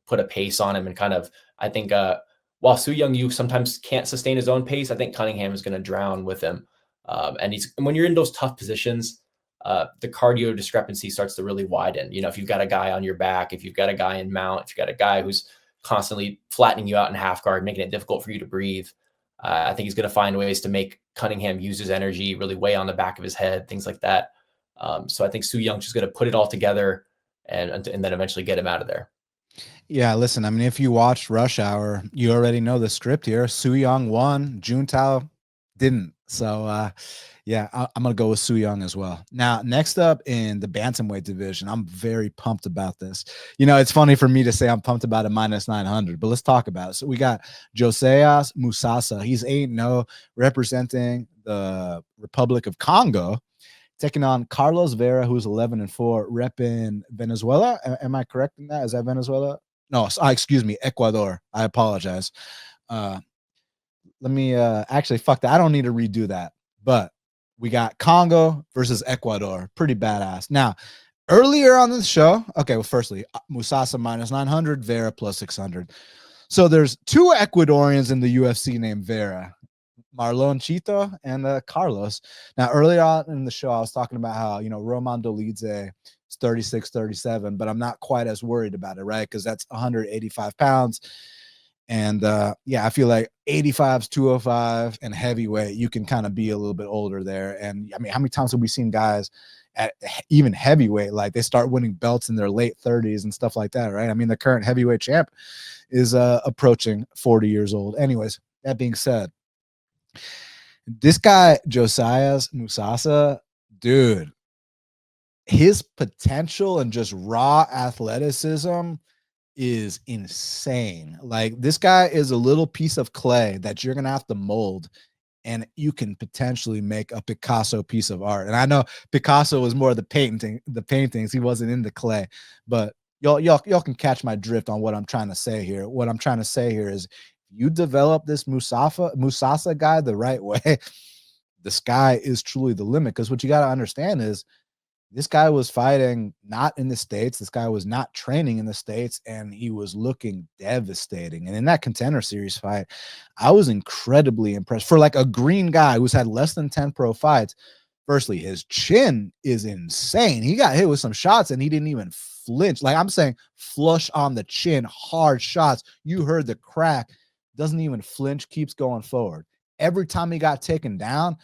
put a pace on him and kind of, I think while Seung Yu sometimes can't sustain his own pace, I think Cunningham is going to drown with him. And when you're in those tough positions, the cardio discrepancy starts to really widen. If you've got a guy on your back, if you've got a guy in mount, if you've got a guy who's constantly flattening you out in half guard, making it difficult for you to breathe, I think he's going to find ways to make Cunningham use his energy, really weigh on the back of his head, things like that. So I think Seung's just going to put it all together and then eventually get him out of there. Yeah, listen, I mean, if you watched Rush Hour, you already know the script here. Seung won, Juntao didn't. So, yeah, I'm going to go with Seung as well. Now, next up in the bantamweight division, I'm very pumped about this. It's funny for me to say I'm pumped about a -900, but let's talk about it. So we got Josias Musasa. He's 8-0, representing the Republic of Congo, taking on Carlos Vera, who's 11-4, repping Venezuela. Am I correct in that? Is that Venezuela? No, excuse me, Ecuador. I apologize. Let me actually, fuck that. I don't need to redo that. But we got Congo versus Ecuador. Pretty badass. Now, earlier on the show, okay, well, firstly, Musasa -900, Vera +600. So there's two Ecuadorians in the UFC named Vera, Marlon Chito and Carlos. Now, earlier on in the show, I was talking about how, Roman Dolidze is 36-37, but I'm not quite as worried about it, right? Because that's 185 pounds. And yeah, I feel like 85's 205 and heavyweight, you can kind of be a little bit older there. And I mean, how many times have we seen guys at even heavyweight, like they start winning belts in their late 30s and stuff like that, right? I mean, the current heavyweight champ is approaching 40 years old. Anyways, that being said, this guy, Josias Musasa, dude, his potential and just raw athleticism is insane. Like, this guy is a little piece of clay that you're going to have to mold, and you can potentially make a Picasso piece of art. And I know Picasso was more the paintings. He wasn't in the clay, but y'all can catch my drift on what I'm trying to say here. What I'm trying to say here is, you develop this Musasa guy the right way, the sky is truly the limit. Because what you got to understand is, this guy was fighting not in the States. This guy was not training in the States, and he was looking devastating. And in that Contender Series fight, I was incredibly impressed. For like a green guy who's had less than 10 pro fights, firstly, his chin is insane. He got hit with some shots and he didn't even flinch. Like, I'm saying, flush on the chin, hard shots. You heard the crack. Doesn't even flinch, keeps going forward. Every time he got taken down,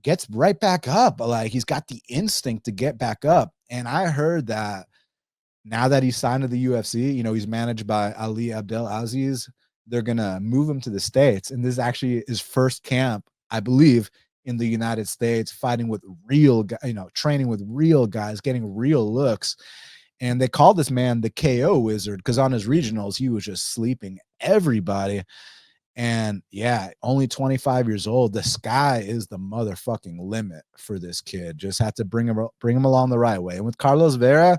gets right back up. Like, he's got the instinct to get back up. And I heard that now that he's signed to the UFC, he's managed by Ali Abdelaziz, they're gonna move him to the States. And this is actually his first camp, I believe, in the United States, fighting with real, training with real guys, getting real looks. And they call this man the KO wizard, because on his regionals, he was just sleeping everybody. And yeah, only 25 years old. The sky is the motherfucking limit for this kid. Just have to bring him along the right way. And with Carlos Vera,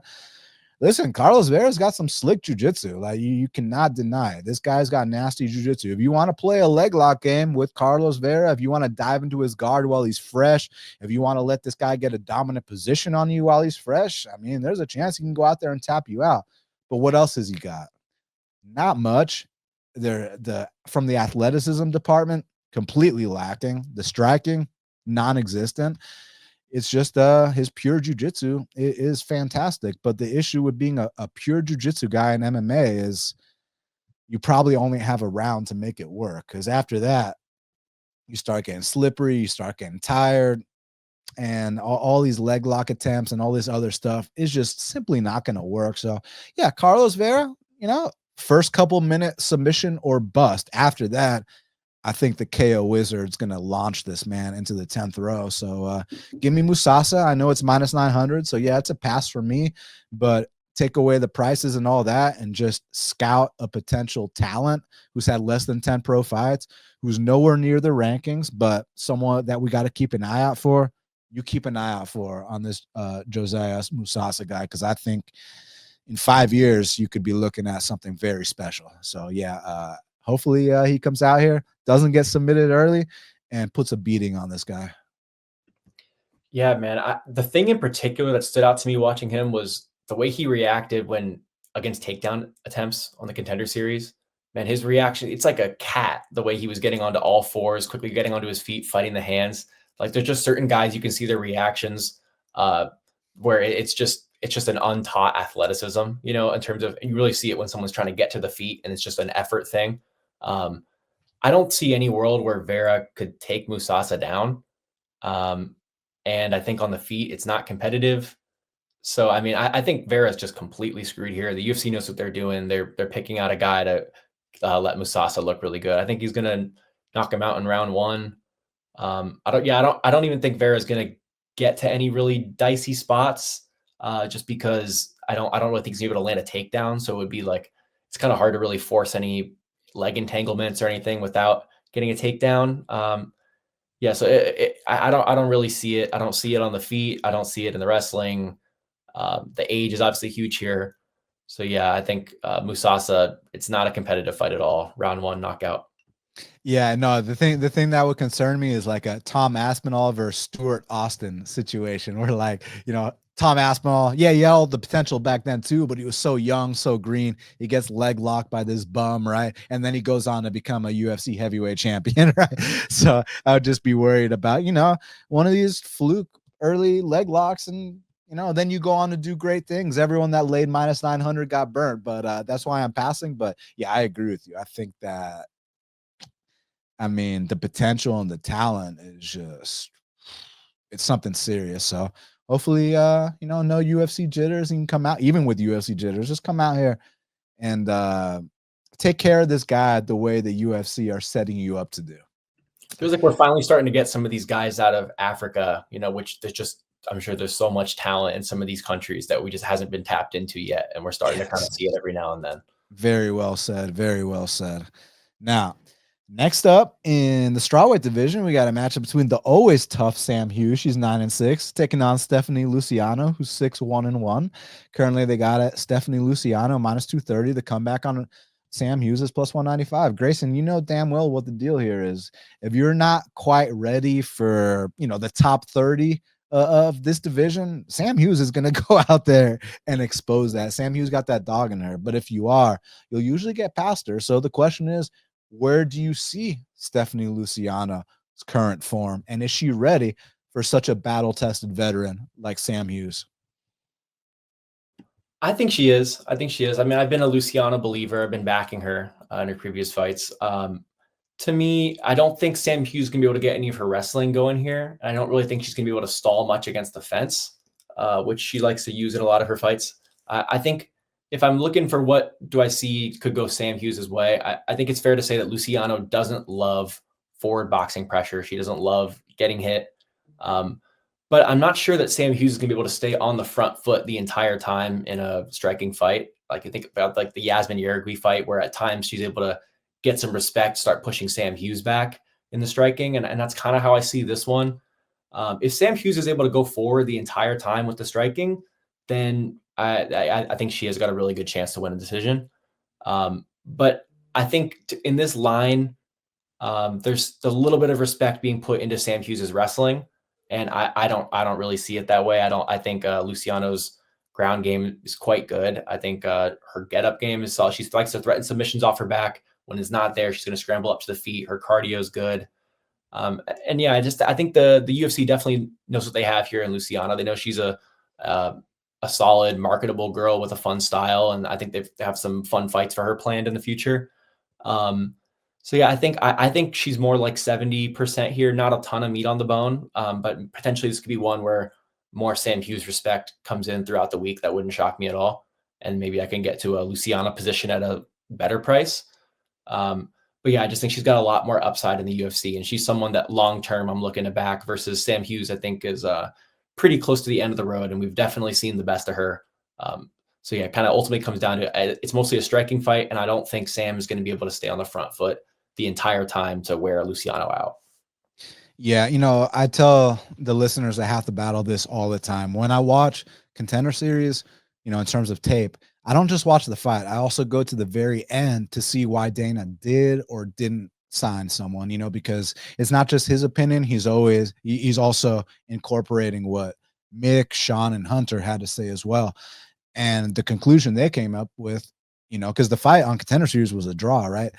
listen, Carlos Vera's got some slick jiu-jitsu. Like, you cannot deny it. This guy's got nasty jiu-jitsu. If you want to play a leg lock game with Carlos Vera, if you want to dive into his guard while he's fresh, if you want to let this guy get a dominant position on you while he's fresh, I mean, there's a chance he can go out there and tap you out. But what else has he got? Not much. From the athleticism department, completely lacking. The striking, non-existent. It's just his pure jiu-jitsu is fantastic. But the issue with being a pure jiu-jitsu guy in MMA is you probably only have a round to make it work, because after that, you start getting slippery, you start getting tired, and all these leg lock attempts and all this other stuff is just simply not going to work. So yeah, Carlos Vera, first couple minute submission or bust. After that, I think the KO wizard's going to launch this man into the 10th row. So give me Musasa. I know it's -900. So yeah, it's a pass for me, but take away the prices and all that and just scout a potential talent who's had less than 10 pro fights, who's nowhere near the rankings, but someone that we got to keep an eye out for. You keep an eye out for on this Josias Musasa guy, because I think in 5 years, you could be looking at something very special. So yeah, hopefully he comes out here, doesn't get submitted early, and puts a beating on this guy. Yeah, man. The thing in particular that stood out to me watching him was the way he reacted when against takedown attempts on the Contender Series. Man, his reaction, it's like a cat, the way he was getting onto all fours, quickly getting onto his feet, fighting the hands. Like there's just certain guys you can see their reactions uh, where it's just an untaught athleticism, in terms of you really see it when someone's trying to get to the feet and it's just an effort thing. Um, I don't see any world where Vera could take Musasa down. Um, and I think on the feet, it's not competitive. So I mean, I think Vera's just completely screwed here. The UFC knows what they're doing. They're picking out a guy to let Musasa look really good. I think he's gonna knock him out in round one. I don't even think Vera's gonna get to any really dicey spots, just because I don't really think he's able to land a takedown. So it would be like it's kind of hard to really force any leg entanglements or anything without getting a takedown. Yeah, so I don't really see it. I don't see it on the feet. I don't see it in the wrestling. The age is obviously huge here. So yeah, I think Musasa, it's not a competitive fight at all. Round one knockout. Yeah, no, the thing that would concern me is like a Tom Aspinall versus Stuart Austin situation where like, Tom Aspinall, yeah, he held the potential back then too, but he was so young, so green. He gets leg locked by this bum, right? And then he goes on to become a UFC heavyweight champion, right? So I would just be worried about, one of these fluke early leg locks and then you go on to do great things. Everyone that laid minus 900 got burnt, but that's why I'm passing. But yeah, I agree with you. I think that the potential and the talent is just it's something serious. So hopefully, no UFC jitters. You can come out, even with UFC jitters, just come out here and take care of this guy the way the UFC are setting you up to do. Feels like we're finally starting to get some of these guys out of Africa, which there's just I'm sure there's so much talent in some of these countries that we just hasn't been tapped into yet, and we're starting to kind of see it every now and then. Very well said. Very well said. Now, next up in the strawweight division, we got a matchup between the always tough Sam Hughes. She's 9-6, taking on Stephanie Luciano, who's 6-1-1. Currently, they got it Stephanie Luciano minus 230. The comeback on Sam Hughes is plus 195. Grayson, you know damn well what the deal here is. If you're not quite ready for the top 30 of this division, Sam Hughes is going to go out there and expose that. Sam Hughes got that dog in her, but if you are, you'll usually get past her. So the question is, where do you see Stephanie Luciano's current form? And is she ready for such a battle-tested veteran like Sam Hughes? I think she is. I think she is. I mean, I've been a Luciano believer. I've been backing her in her previous fights. To me, I don't think Sam Hughes can be able to get any of her wrestling going here. I don't really think she's going to be able to stall much against the fence, which she likes to use in a lot of her fights. I think if I'm looking for what do I see could go Sam Hughes' way, I think it's fair to say that Luciano doesn't love forward boxing pressure. She doesn't love getting hit. Um, but I'm not sure that Sam Hughes is going to be able to stay on the front foot the entire time in a striking fight. Like I think about like the Yasmin Yergui fight, where at times she's able to get some respect, start pushing Sam Hughes back in the striking. And that's kind of how I see this one. If Sam Hughes is able to go forward the entire time with the striking, then I think she has got a really good chance to win a decision. But I think in this line, there's a little bit of respect being put into Sam Hughes's wrestling, and I don't really see it that way. I think Luciano's ground game is quite good. I think her get up game is solid. She likes to threaten submissions off her back. When it's not there, she's going to scramble up to the feet. Her cardio is good. And yeah, I think the UFC definitely knows what they have here in Luciano. They know she's a solid, marketable girl with a fun style, and I think they have some fun fights for her planned in the future. So yeah, I think she's more like 70% here, not a ton of meat on the bone, but potentially this could be one where more Sam Hughes respect comes in throughout the week. That wouldn't shock me at all, and maybe I can get to a Luciana position at a better price. But yeah, I just think she's got a lot more upside in the UFC, and she's someone that long term I'm looking to back versus Sam Hughes. I think is pretty close to the end of the road, and we've definitely seen the best of her. So yeah, kind of ultimately comes down to it's mostly a striking fight, and I don't think Sam is going to be able to stay on the front foot the entire time to wear Luciano out. Yeah, I tell the listeners that have to battle this all the time. When I watch Contender Series, in terms of tape, I don't just watch the fight. I also go to the very end to see why Dana did or didn't sign someone, because it's not just his opinion. He's also incorporating what Mick, Sean, and Hunter had to say as well. And the conclusion they came up with because the fight on Contender Series was a draw, right?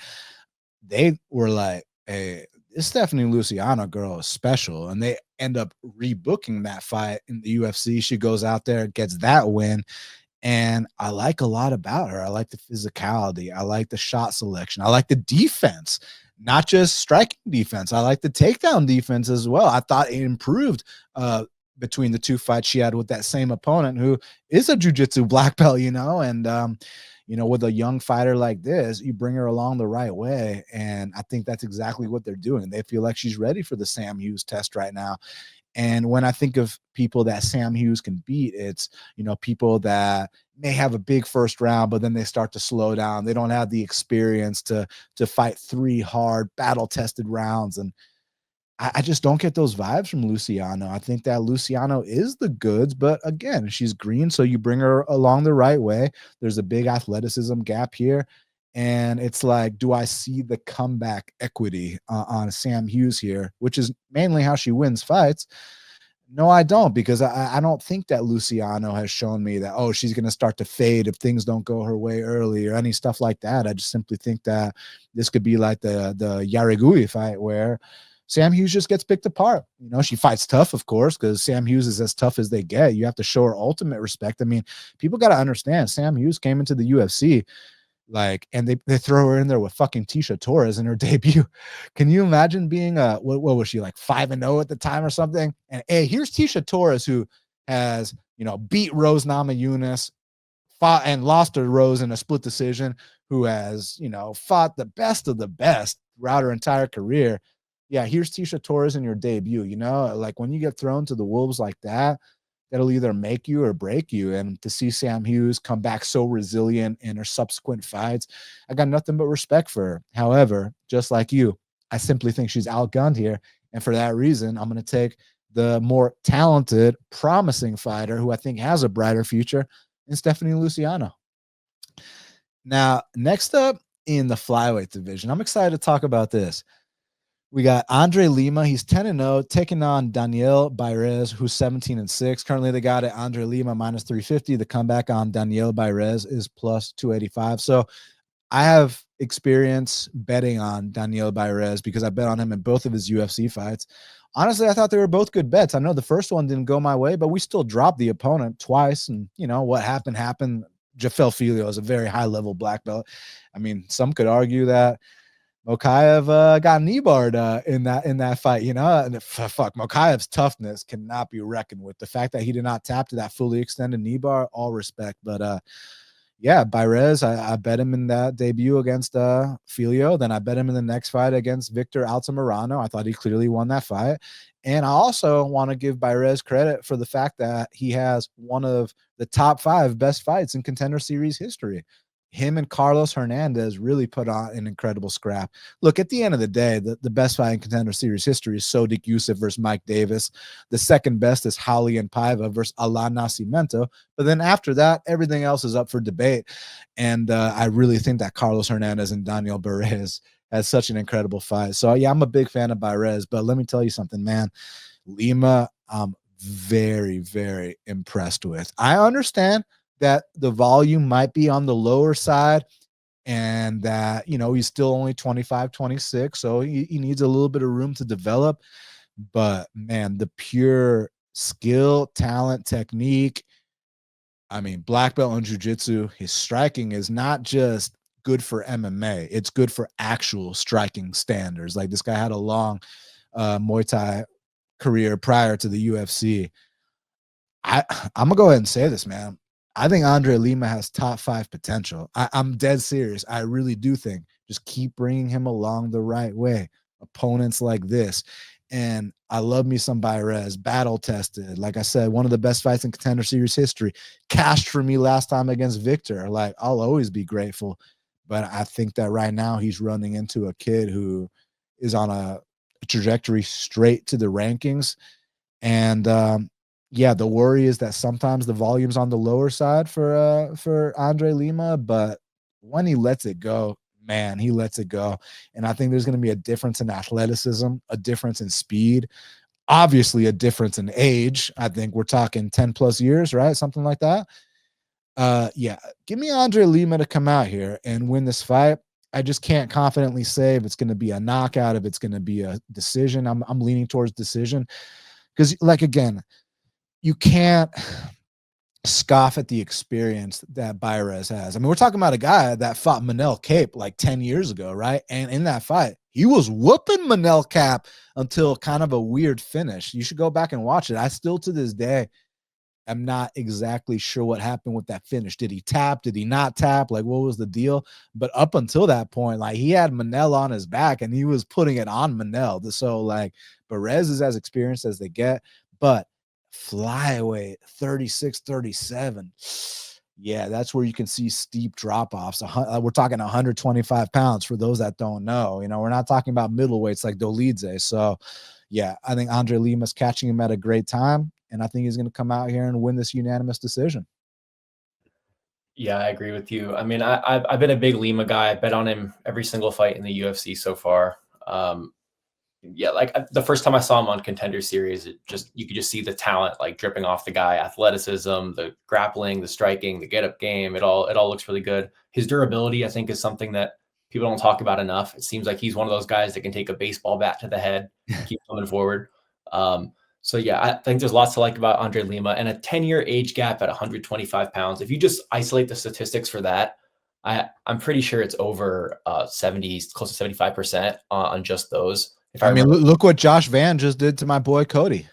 They were like, hey, this Stephanie Luciano girl is special. And they end up rebooking that fight in the UFC. She goes out there, gets that win. And I like a lot about her. I like the physicality. I like the shot selection. I like the defense, not just striking defense. I like the takedown defense as well. I thought it improved between the two fights she had with that same opponent who is a jiu-jitsu black belt, and with a young fighter like this, you bring her along the right way. And I think that's exactly what they're doing. They feel like she's ready for the Sam Hughes test right now. And when I think of people that Sam Hughes can beat, it's, people that may have a big first round, but then they start to slow down. They don't have the experience to fight 3 hard battle tested rounds. And I just don't get those vibes from Luciano. I think that Luciano is the goods, but again, she's green. So you bring her along the right way. There's a big athleticism gap here. And it's like, do I see the comeback equity on Sam Hughes here, which is mainly how she wins fights? No, I don't, because I don't think that Luciano has shown me that, oh, she's going to start to fade if things don't go her way early or any stuff like that. I just simply think that this could be like the Yarigui fight where Sam Hughes just gets picked apart. She fights tough, of course, because Sam Hughes is as tough as they get. You have to show her ultimate respect. I mean, people got to understand Sam Hughes came into the UFC and they throw her in there with fucking Tisha Torres in her debut. Can you imagine being what was she, like 5-0 at the time or something? And hey, here's Tisha Torres, who has, beat Rose Namajunas, fought and lost to Rose in a split decision, who has, fought the best of the best throughout her entire career. Yeah, here's Tisha Torres in your debut. Like when you get thrown to the wolves like that, that'll either make you or break you. And to see Sam Hughes come back so resilient in her subsequent fights, I got nothing but respect for her. However, just like you, I simply think she's outgunned here. And for that reason, I'm going to take the more talented, promising fighter who I think has a brighter future in Stephanie Luciano. Now, next up in the flyweight division, I'm excited to talk about this. We got Andre Lima. He's 10-0, taking on Daniel Barez, who's 17-6. Currently, they got it Andre Lima minus 350. The comeback on Daniel Barez is plus 285. So I have experience betting on Daniel Barez because I bet on him in both of his UFC fights. Honestly, I thought they were both good bets. I know the first one didn't go my way, but we still dropped the opponent twice. And, what happened. Jafel Filho is a very high-level black belt. I mean, some could argue that Mokaev got knee barred in that fight, and fuck, Mokaev's toughness cannot be reckoned with. The fact that he did not tap to that fully extended knee bar, all respect. But yeah, Barez, I bet him in that debut against Filio. Then I bet him in the next fight against Victor Altamirano. I thought he clearly won that fight. And I also want to give Barez credit for the fact that he has one of the top 5 best fights in Contender Series history. Him and Carlos Hernandez really put on an incredible scrap. Look, at the end of the day, the best fight in Contender Series history is Sodiq Yusuff versus Mike Davis. The second best is Holly and Paiva versus Alan Nascimento. But then after that, everything else is up for debate. And I really think that Carlos Hernandez and Daniel Barez has such an incredible fight. So, yeah, I'm a big fan of Barez. But let me tell you something, man. Lima, I'm very, very impressed with. I understand that the volume might be on the lower side and that, he's still only 25, 26. So he needs a little bit of room to develop. But man, the pure skill, talent, technique. I mean, black belt in jiu-jitsu, his striking is not just good for MMA. It's good for actual striking standards. Like this guy had a long Muay Thai career prior to the UFC. I'm gonna go ahead and say this, man. I think Andre Lima has top 5 potential. I'm dead serious. I really do think. Just keep bringing him along the right way. Opponents like this. And I love me some Barez, battle tested. Like I said, one of the best fights in Contender Series history. Cashed for me last time against Victor. Like, I'll always be grateful. But I think that right now he's running into a kid who is on a trajectory straight to the rankings. And yeah, the worry is that sometimes the volume's on the lower side for Andre Lima, but when he lets it go, man, he lets it go. And I think there's going to be a difference in athleticism, a difference in speed, obviously a difference in age. I think we're talking 10 plus years, right? Something like that. Yeah, give me Andre Lima to come out here and win this fight. I just can't confidently say if it's going to be a knockout, if it's going to be a decision. I'm leaning towards decision because, like, again, you can't scoff at the experience that Barez has. I mean, we're talking about a guy that fought Manel Cape like 10 years ago, right? And in that fight, he was whooping Manel Cap until kind of a weird finish. You should go back and watch it. I still to this day am not exactly sure what happened with that finish. Did he tap? Did he not tap? Like, what was the deal? But up until that point, like, he had Manel on his back and he was putting it on Manel. So, like, Barez is as experienced as they get, but flyweight 36, 37. Yeah, that's where you can see steep drop offs. We're talking 125 pounds for those that don't know. You know, we're not talking about middleweights like Dolidze. So, yeah, I think Andre Lima's catching him at a great time, and I think he's going to come out here and win this unanimous decision. Yeah, I agree with you. I mean, I've been a big Lima guy. I bet on him every single fight in the UFC so far. Yeah, like the first time I saw him on Contender Series, you could just see the talent like dripping off the guy, athleticism, the grappling, the striking, the get up game. It all looks really good. His durability, I think, is something that people don't talk about enough. It seems like he's one of those guys that can take a baseball bat to the head and keep coming forward. So yeah, I think there's lots to like about Andre Lima, and a 10-year age gap at 125 pounds. If you just isolate the statistics for that, I'm pretty sure it's over 70, close to 75% on just those. If I I mean, remember, look what Josh Van just did to my boy Cody.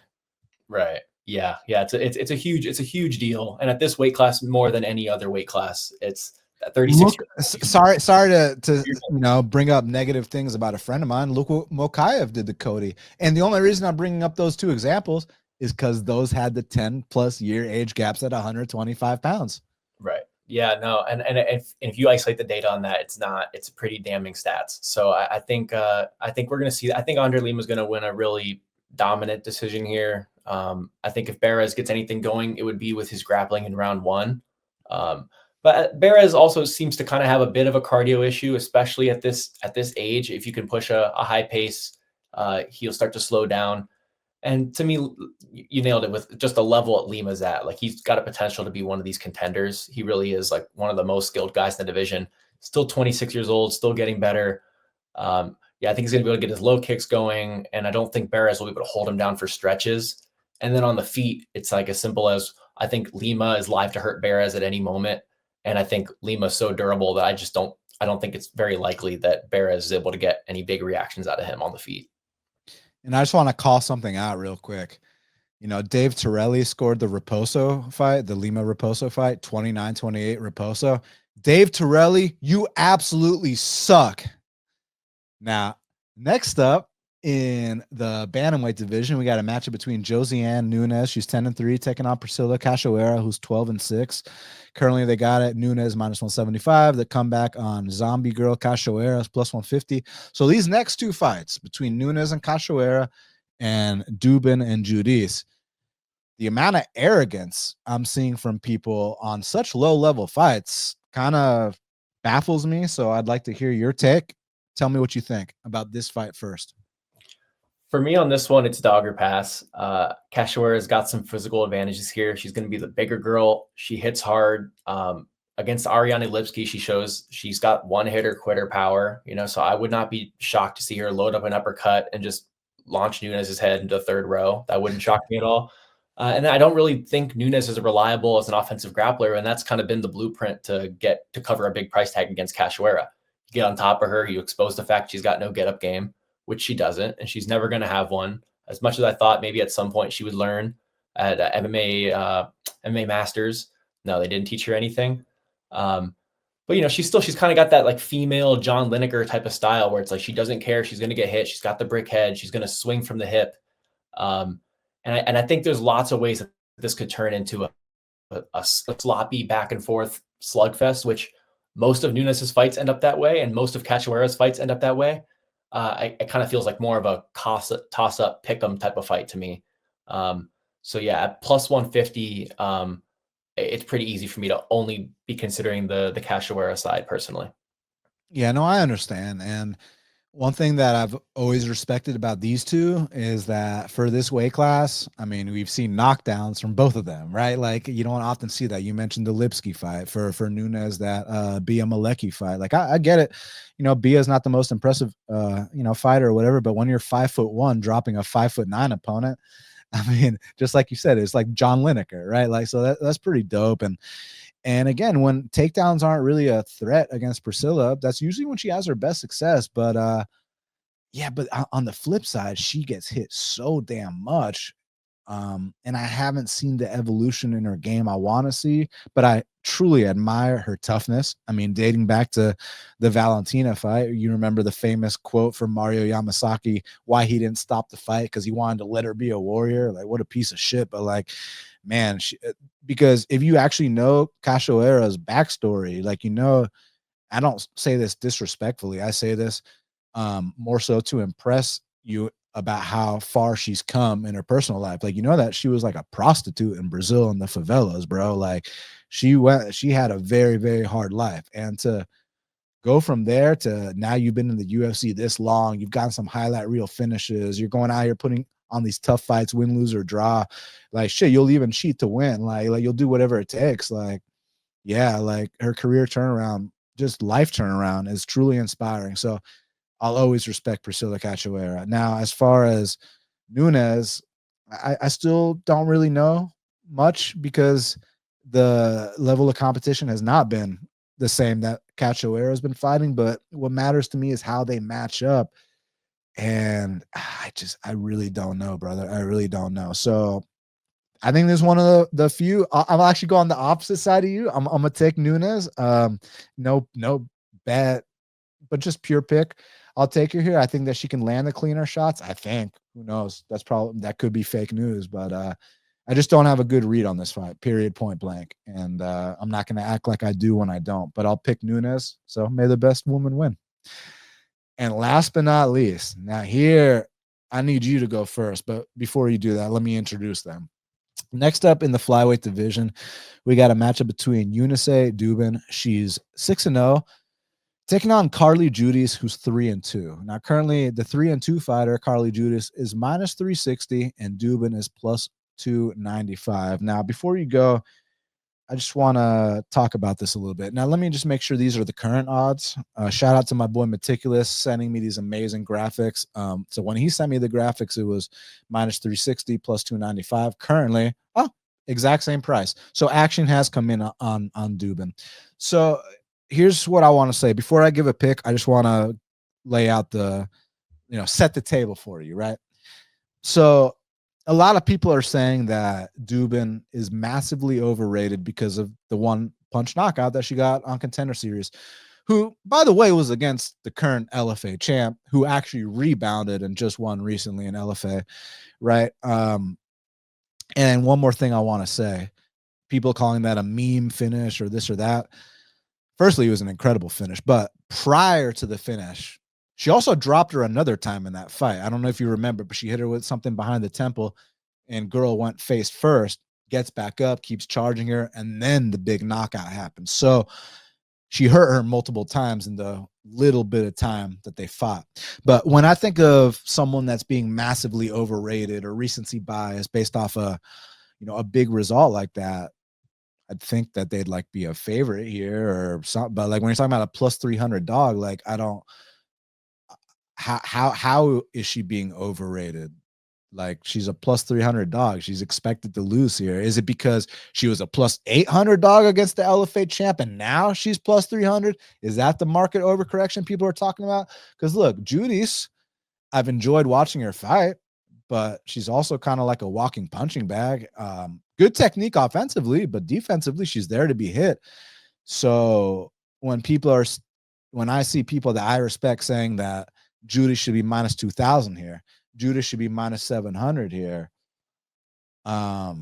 right. Yeah. Yeah. It's a huge deal. And at this weight class, more than any other weight class, it's at 36. Look, sorry to bring up negative things about a friend of mine. Look what Mokaev did to Cody. And the only reason I'm bringing up those two examples is because those had the 10+ year age gaps at 125 pounds. Right. Yeah, no. And if you isolate the data on that, it's pretty damning stats. So I think we're going to see, I think Andre Lima is going to win a really dominant decision here. I think if Barez gets anything going, it would be with his grappling in round one. But Barez also seems to kind of have a bit of a cardio issue, especially at this age. If you can push a high pace, he'll start to slow down. And to me, you nailed it with just the level at Lima's at. Like, he's got a potential to be one of these contenders. He really is like one of the most skilled guys in the division. Still 26 years old, still getting better. Yeah, I think he's going to be able to get his low kicks going, and I don't think Barez will be able to hold him down for stretches. And then on the feet, it's like as simple as I think Lima is live to hurt Barez at any moment, and I think Lima is so durable that I don't think it's very likely that Barez is able to get any big reactions out of him on the feet. And I just want to call something out real quick. Dave Torelli scored the Raposo fight, the Lima Raposo fight, 29-28 Raposo. Dave Torelli, you absolutely suck. Now, next up in the bantamweight division, we got a matchup between Josiane Nunes. She's 10-3, taking on Priscilla Cachoeira, who's 12-6. Currently, they got it Nunes -175. The comeback on Zombie Girl Cachoeira is +150. So these next two fights between Nunes and Cachoeira and Dubin and Judice, the amount of arrogance I'm seeing from people on such low-level fights kind of baffles me. So I'd like to hear your take. Tell me what you think about this fight first. For me on this one, it's dog or pass. Cachoeira's got some physical advantages here. She's going to be the bigger girl. She hits hard. Against Ariane Lipski, she shows she's got one-hitter quitter power. So I would not be shocked to see her load up an uppercut and just launch Nunes' head into the third row. That wouldn't shock me at all. And I don't really think Nunes is reliable as an offensive grappler, and that's kind of been the blueprint to cover a big price tag against Cachoeira. You get on top of her, you expose the fact she's got no get-up game, which she doesn't, and she's never going to have one. As much as I thought maybe at some point she would learn at MMA Masters, no, they didn't teach her anything. But she's kind of got that like female John Lineker type of style where it's like she doesn't care, she's going to get hit, she's got the brick head, she's going to swing from the hip. And I think there's lots of ways that this could turn into a sloppy back and forth slugfest, which most of Nunes' fights end up that way, and most of Cachoeira's fights end up that way. It kind of feels like more of a toss-up, pick-em type of fight to me. So yeah, at +150, it's pretty easy for me to only be considering the Cachoeira side personally. Yeah, no, I understand. And One thing that I've always respected about these two is that for this weight class, I mean, we've seen knockdowns from both of them, right? Like you don't often see that. You mentioned the Lipsky fight for Nunes, that Bia Malecki fight. Like I get it, Bia's not the most impressive fighter or whatever, but when you're 5'1", dropping a 5'9" opponent, I mean, just like you said, it's like John Lineker, right? Like so that's pretty dope. And again, when takedowns aren't really a threat against Priscilla, that's usually when she has her best success. But yeah, but on the flip side, she gets hit so damn much. And I haven't seen the evolution in her game I want to see, but I truly admire her toughness. I mean, dating back to the Valentina fight, you remember the famous quote from Mario Yamasaki, why he didn't stop the fight because he wanted to let her be a warrior. Like, what a piece of shit. But like, man, because if you actually know Cachoeira's backstory, like, I don't say this disrespectfully. I say this more so to impress you about how far she's come in her personal life. Like, that she was like a prostitute in Brazil in the favelas, bro. Like she had a very, very hard life. And to go from there to now you've been in the UFC this long, you've gotten some highlight reel finishes, you're going out here putting on these tough fights, win, lose, or draw. Like shit, you'll even cheat to win. Like you'll do whatever it takes. Like, yeah, like her career turnaround, just life turnaround is truly inspiring. So I'll always respect Priscilla Cachoeira. Now, as far as Nunes, I still don't really know much because the level of competition has not been the same that Cachoeira has been fighting. But what matters to me is how they match up. And I really don't know, brother. I really don't know. So I think this is one of the few. I'll actually go on the opposite side of you. I'm gonna take Nunes. No bet, but just pure pick. I'll take her here. I think that she can land the cleaner shots. I think. Who knows? That could be fake news, but I just don't have a good read on this fight. Period. Point blank. And I'm not going to act like I do when I don't. But I'll pick Nunes. So may the best woman win. And last but not least, now here I need you to go first. But before you do that, let me introduce them. Next up in the flyweight division, we got a matchup between Eunice Dubin. She's 6-0, taking on Carly Judice, who's 3-2. Now, currently, the 3-2 fighter, Carly Judice, is minus 360, and Dubin is plus 295. Now, before you go, I just want to talk about this a little bit. Now, let me just make sure these are the current odds. Shout out to my boy Meticulous sending me these amazing graphics. So when he sent me the graphics, it was minus 360 plus 295. Currently, exact same price. So action has come in on Dubin. So here's what I want to say. Before I give a pick, I just want to lay out set the table for you, right? So a lot of people are saying that Dubin is massively overrated because of the one punch knockout that she got on Contender Series, who, by the way, was against the current LFA champ, who actually rebounded and just won recently in LFA, right? And one more thing I want to say, people calling that a meme finish or this or that. Firstly, it was an incredible finish, but prior to the finish, she also dropped her another time in that fight. I don't know if you remember, but she hit her with something behind the temple, and girl went face first, gets back up, keeps charging her, and then the big knockout happens. So she hurt her multiple times in the little bit of time that they fought. But when I think of someone that's being massively overrated or recency bias based off a big result like that, I'd think that they'd like be a favorite here or something. But like when you're talking about a plus 300 dog, like I don't. How is she being overrated? Like she's a plus 300 dog. She's expected to lose here. Is it because she was a plus 800 dog against the LFA champ and now she's plus 300? Is that the market overcorrection people are talking about? Because look, Judy's, I've enjoyed watching her fight, but she's also kind of like a walking punching bag. Good technique offensively, but defensively, she's there to be hit. So when I see people that I respect saying that Judy should be minus 2,000 here, Judas should be minus 700 here. Are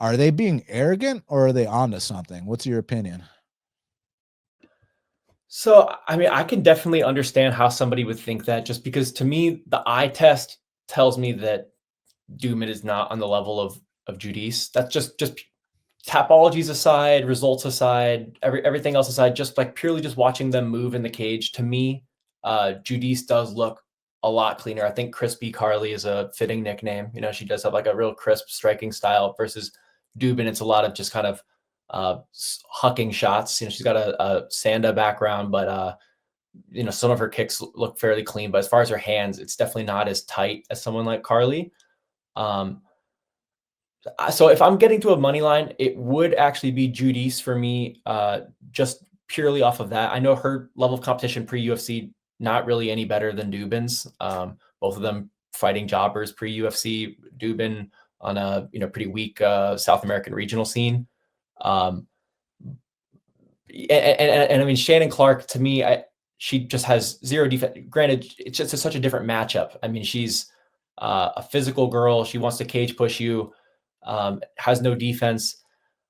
they being arrogant or are they onto something? What's your opinion? So, I mean, I can definitely understand how somebody would think that, just because to me, the eye test tells me that Duman is not on the level of Judice. That's just topologies aside, results aside, everything else aside, just like purely just watching them move in the cage. To me, Giudice does look a lot cleaner. I think Crispy Carly is a fitting nickname. You know, she does have like a real crisp striking style versus Dubin. It's a lot of just kind of hucking shots. You know, she's got a Sanda background, but you know, some of her kicks look fairly clean. But as far as her hands, it's definitely not as tight as someone like Carly. So if I'm getting to a money line, it would actually be Giudice for me, just purely off of that. I know her level of competition pre-UFC, not really any better than Dubin's. Both of them fighting jobbers pre-UFC. Dubin on a pretty weak South American regional scene. And I mean, Shannon Clark, to me, she just has zero defense. Granted, it's just such a different matchup. I mean, she's a physical girl. She wants to cage push you. Has no defense.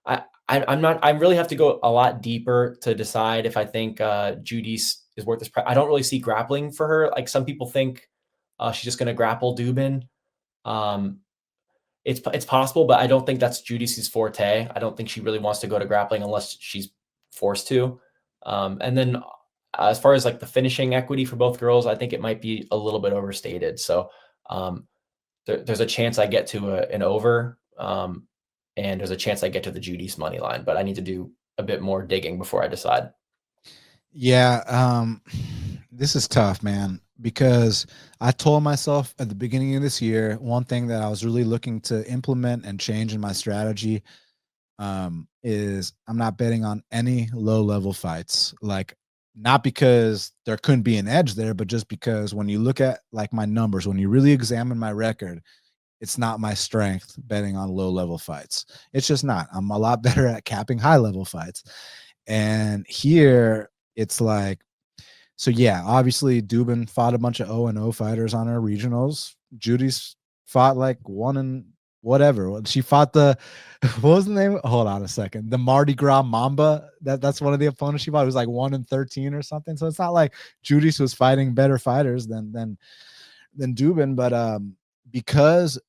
I really have to go a lot deeper to decide if I think Giudice is worth this price. I don't really see grappling for her. Like some people think she's just going to grapple Dubin. It's possible, but I don't think that's Giudice's forte. I don't think she really wants to go to grappling unless she's forced to. And then as far as like the finishing equity for both girls, I think it might be a little bit overstated. So there's a chance I get to an over. And there's a chance I get to the Giudice money line, but I need to do a bit more digging before I decide. Yeah, this is tough, man, because I told myself at the beginning of this year, one thing that I was really looking to implement and change in my strategy is I'm not betting on any low-level fights. Like, not because there couldn't be an edge there, but just because when you look at like my numbers, when you really examine my record, it's not my strength betting on low-level fights. It's just not. I'm a lot better at capping high-level fights. And here it's like, so yeah, obviously Dubin fought a bunch of 0-0 fighters on her regionals. Giudice fought like 1 and whatever. She fought the what was the name? Hold on a second. The Mardi Gras Mamba. That's one of the opponents she fought. It was like 1 and 13 or something. So it's not like Giudice was fighting better fighters than Dubin, but because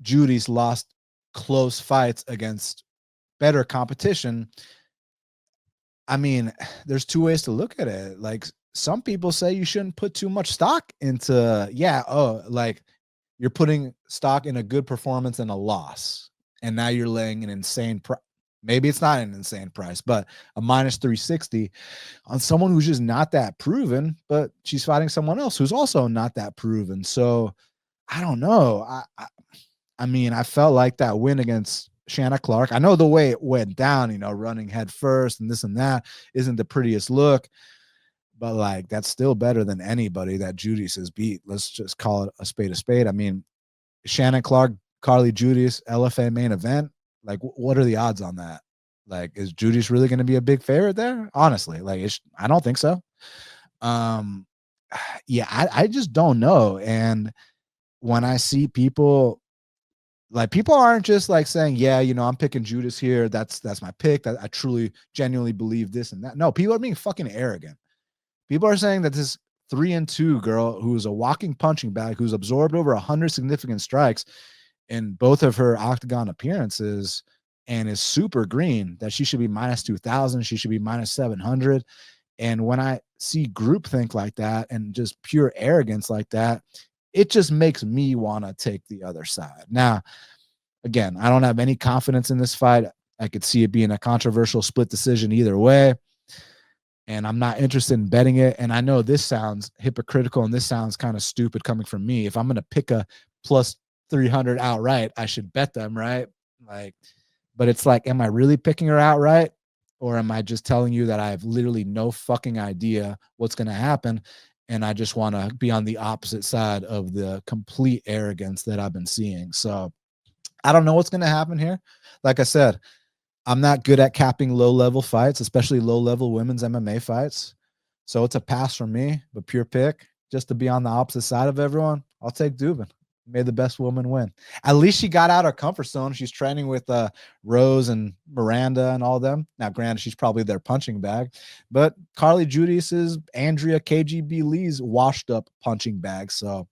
Giudice lost close fights against better competition, I mean, there's two ways to look at it. Like some people say you shouldn't put too much stock into, like you're putting stock in a good performance and a loss. And now you're laying an insane price. Maybe it's not an insane price, but a minus 360 on someone who's just not that proven, but she's fighting someone else who's also not that proven. So I don't know. I mean, I felt like that win against Shanna Clark, I know the way it went down, you know, running head first and this and that isn't the prettiest look, but like that's still better than anybody that Giudice has beat. Let's just call it a spade a spade. I mean, Shannon Clark, Carly Giudice, LFA main event. Like, what are the odds on that? Like, is Giudice really going to be a big favorite there? Honestly, like, I don't think so. Yeah, I just don't know. And when I see people, like, people aren't just like saying, yeah, you know, I'm picking Giudice here. That's my pick. I truly, genuinely believe this and that. No, people are being fucking arrogant. People are saying that this 3-2 girl who's a walking punching bag, who's absorbed over 100 significant strikes in both of her octagon appearances and is super green, that she should be minus 2,000. She should be minus 700. And when I see groupthink like that and just pure arrogance like that, it just makes me want to take the other side. Now, again, I don't have any confidence in this fight. I could see it being a controversial split decision either way. And I'm not interested in betting it. And I know this sounds hypocritical and this sounds kind of stupid coming from me. If I'm going to pick a plus 300 outright, I should bet them, right? Like, but it's like, am I really picking her outright? Or am I just telling you that I have literally no fucking idea what's going to happen? And I just want to be on the opposite side of the complete arrogance that I've been seeing. So I don't know what's going to happen here. Like I said, I'm not good at capping low-level fights, especially low-level women's MMA fights. So it's a pass for me, but pure pick, just to be on the opposite side of everyone, I'll take Dubin. May the best woman win. At least she got out her comfort zone. She's training with Rose and Miranda and all them. Now, granted, she's probably their punching bag, but Carly Giudice is Andrea KGB Lee's washed up punching bag. So,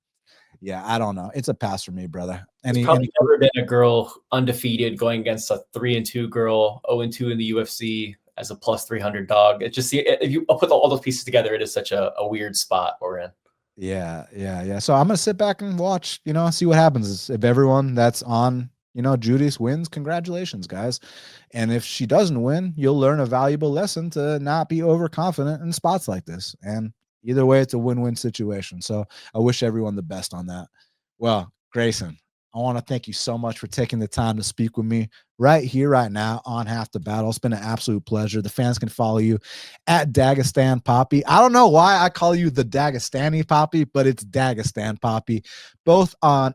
yeah, I don't know. It's a pass for me, brother. There's probably never been a girl undefeated going against a 3-2 girl, 0-2 in the UFC. as a plus 300 dog. It just, if you put all those pieces together, it is such a weird spot we're in. Yeah. So I'm gonna sit back and watch, see what happens. If everyone that's on, Judy's wins, congratulations, guys. And if she doesn't win, you'll learn a valuable lesson to not be overconfident in spots like this. And either way, it's a win-win situation. So I wish everyone the best on that. Well, Grayson, I want to thank you so much for taking the time to speak with me right here, right now on Half the Battle. It's been an absolute pleasure. The fans can follow you at Dagestan Poppy. I don't know why I call you the Dagestani Poppy, but it's Dagestan Poppy, both on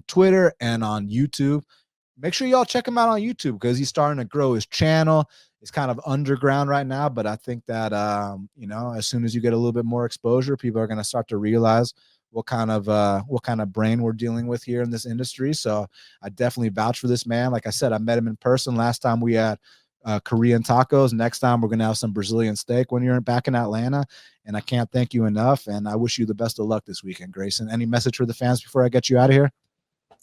Twitter and on YouTube. Make sure y'all check him out on YouTube because he's starting to grow his channel. It's kind of underground right now, but I think that as soon as you get a little bit more exposure, people are going to start to realize what kind of brain we're dealing with here in this industry. So I definitely vouch for this man. Like I said, I met him in person last time we had Korean tacos. Next time we're gonna have some Brazilian steak when you're back in Atlanta. And I can't thank you enough. And I wish you the best of luck this weekend, Grayson. Any message for the fans before I get you out of here?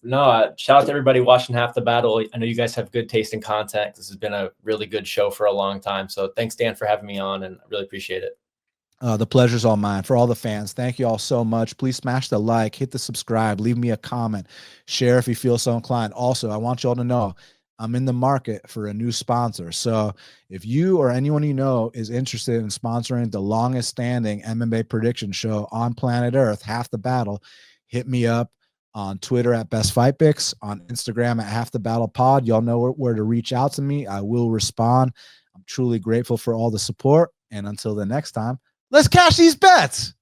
No, shout out to everybody watching Half the Battle. I know you guys have good taste in content. This has been a really good show for a long time. So thanks, Dan, for having me on, and I really appreciate it. The pleasure's all mine. For all the fans, thank you all so much. Please smash the like, hit the subscribe, leave me a comment, share if you feel so inclined. Also, I want you all to know I'm in the market for a new sponsor. So if you or anyone you know is interested in sponsoring the longest standing MMA prediction show on planet Earth, Half the Battle, hit me up on Twitter at Best Fight Picks, on Instagram at Half the Battle Pod. Y'all know where to reach out to me. I will respond. I'm truly grateful for all the support. And until the next time, let's cash these bets.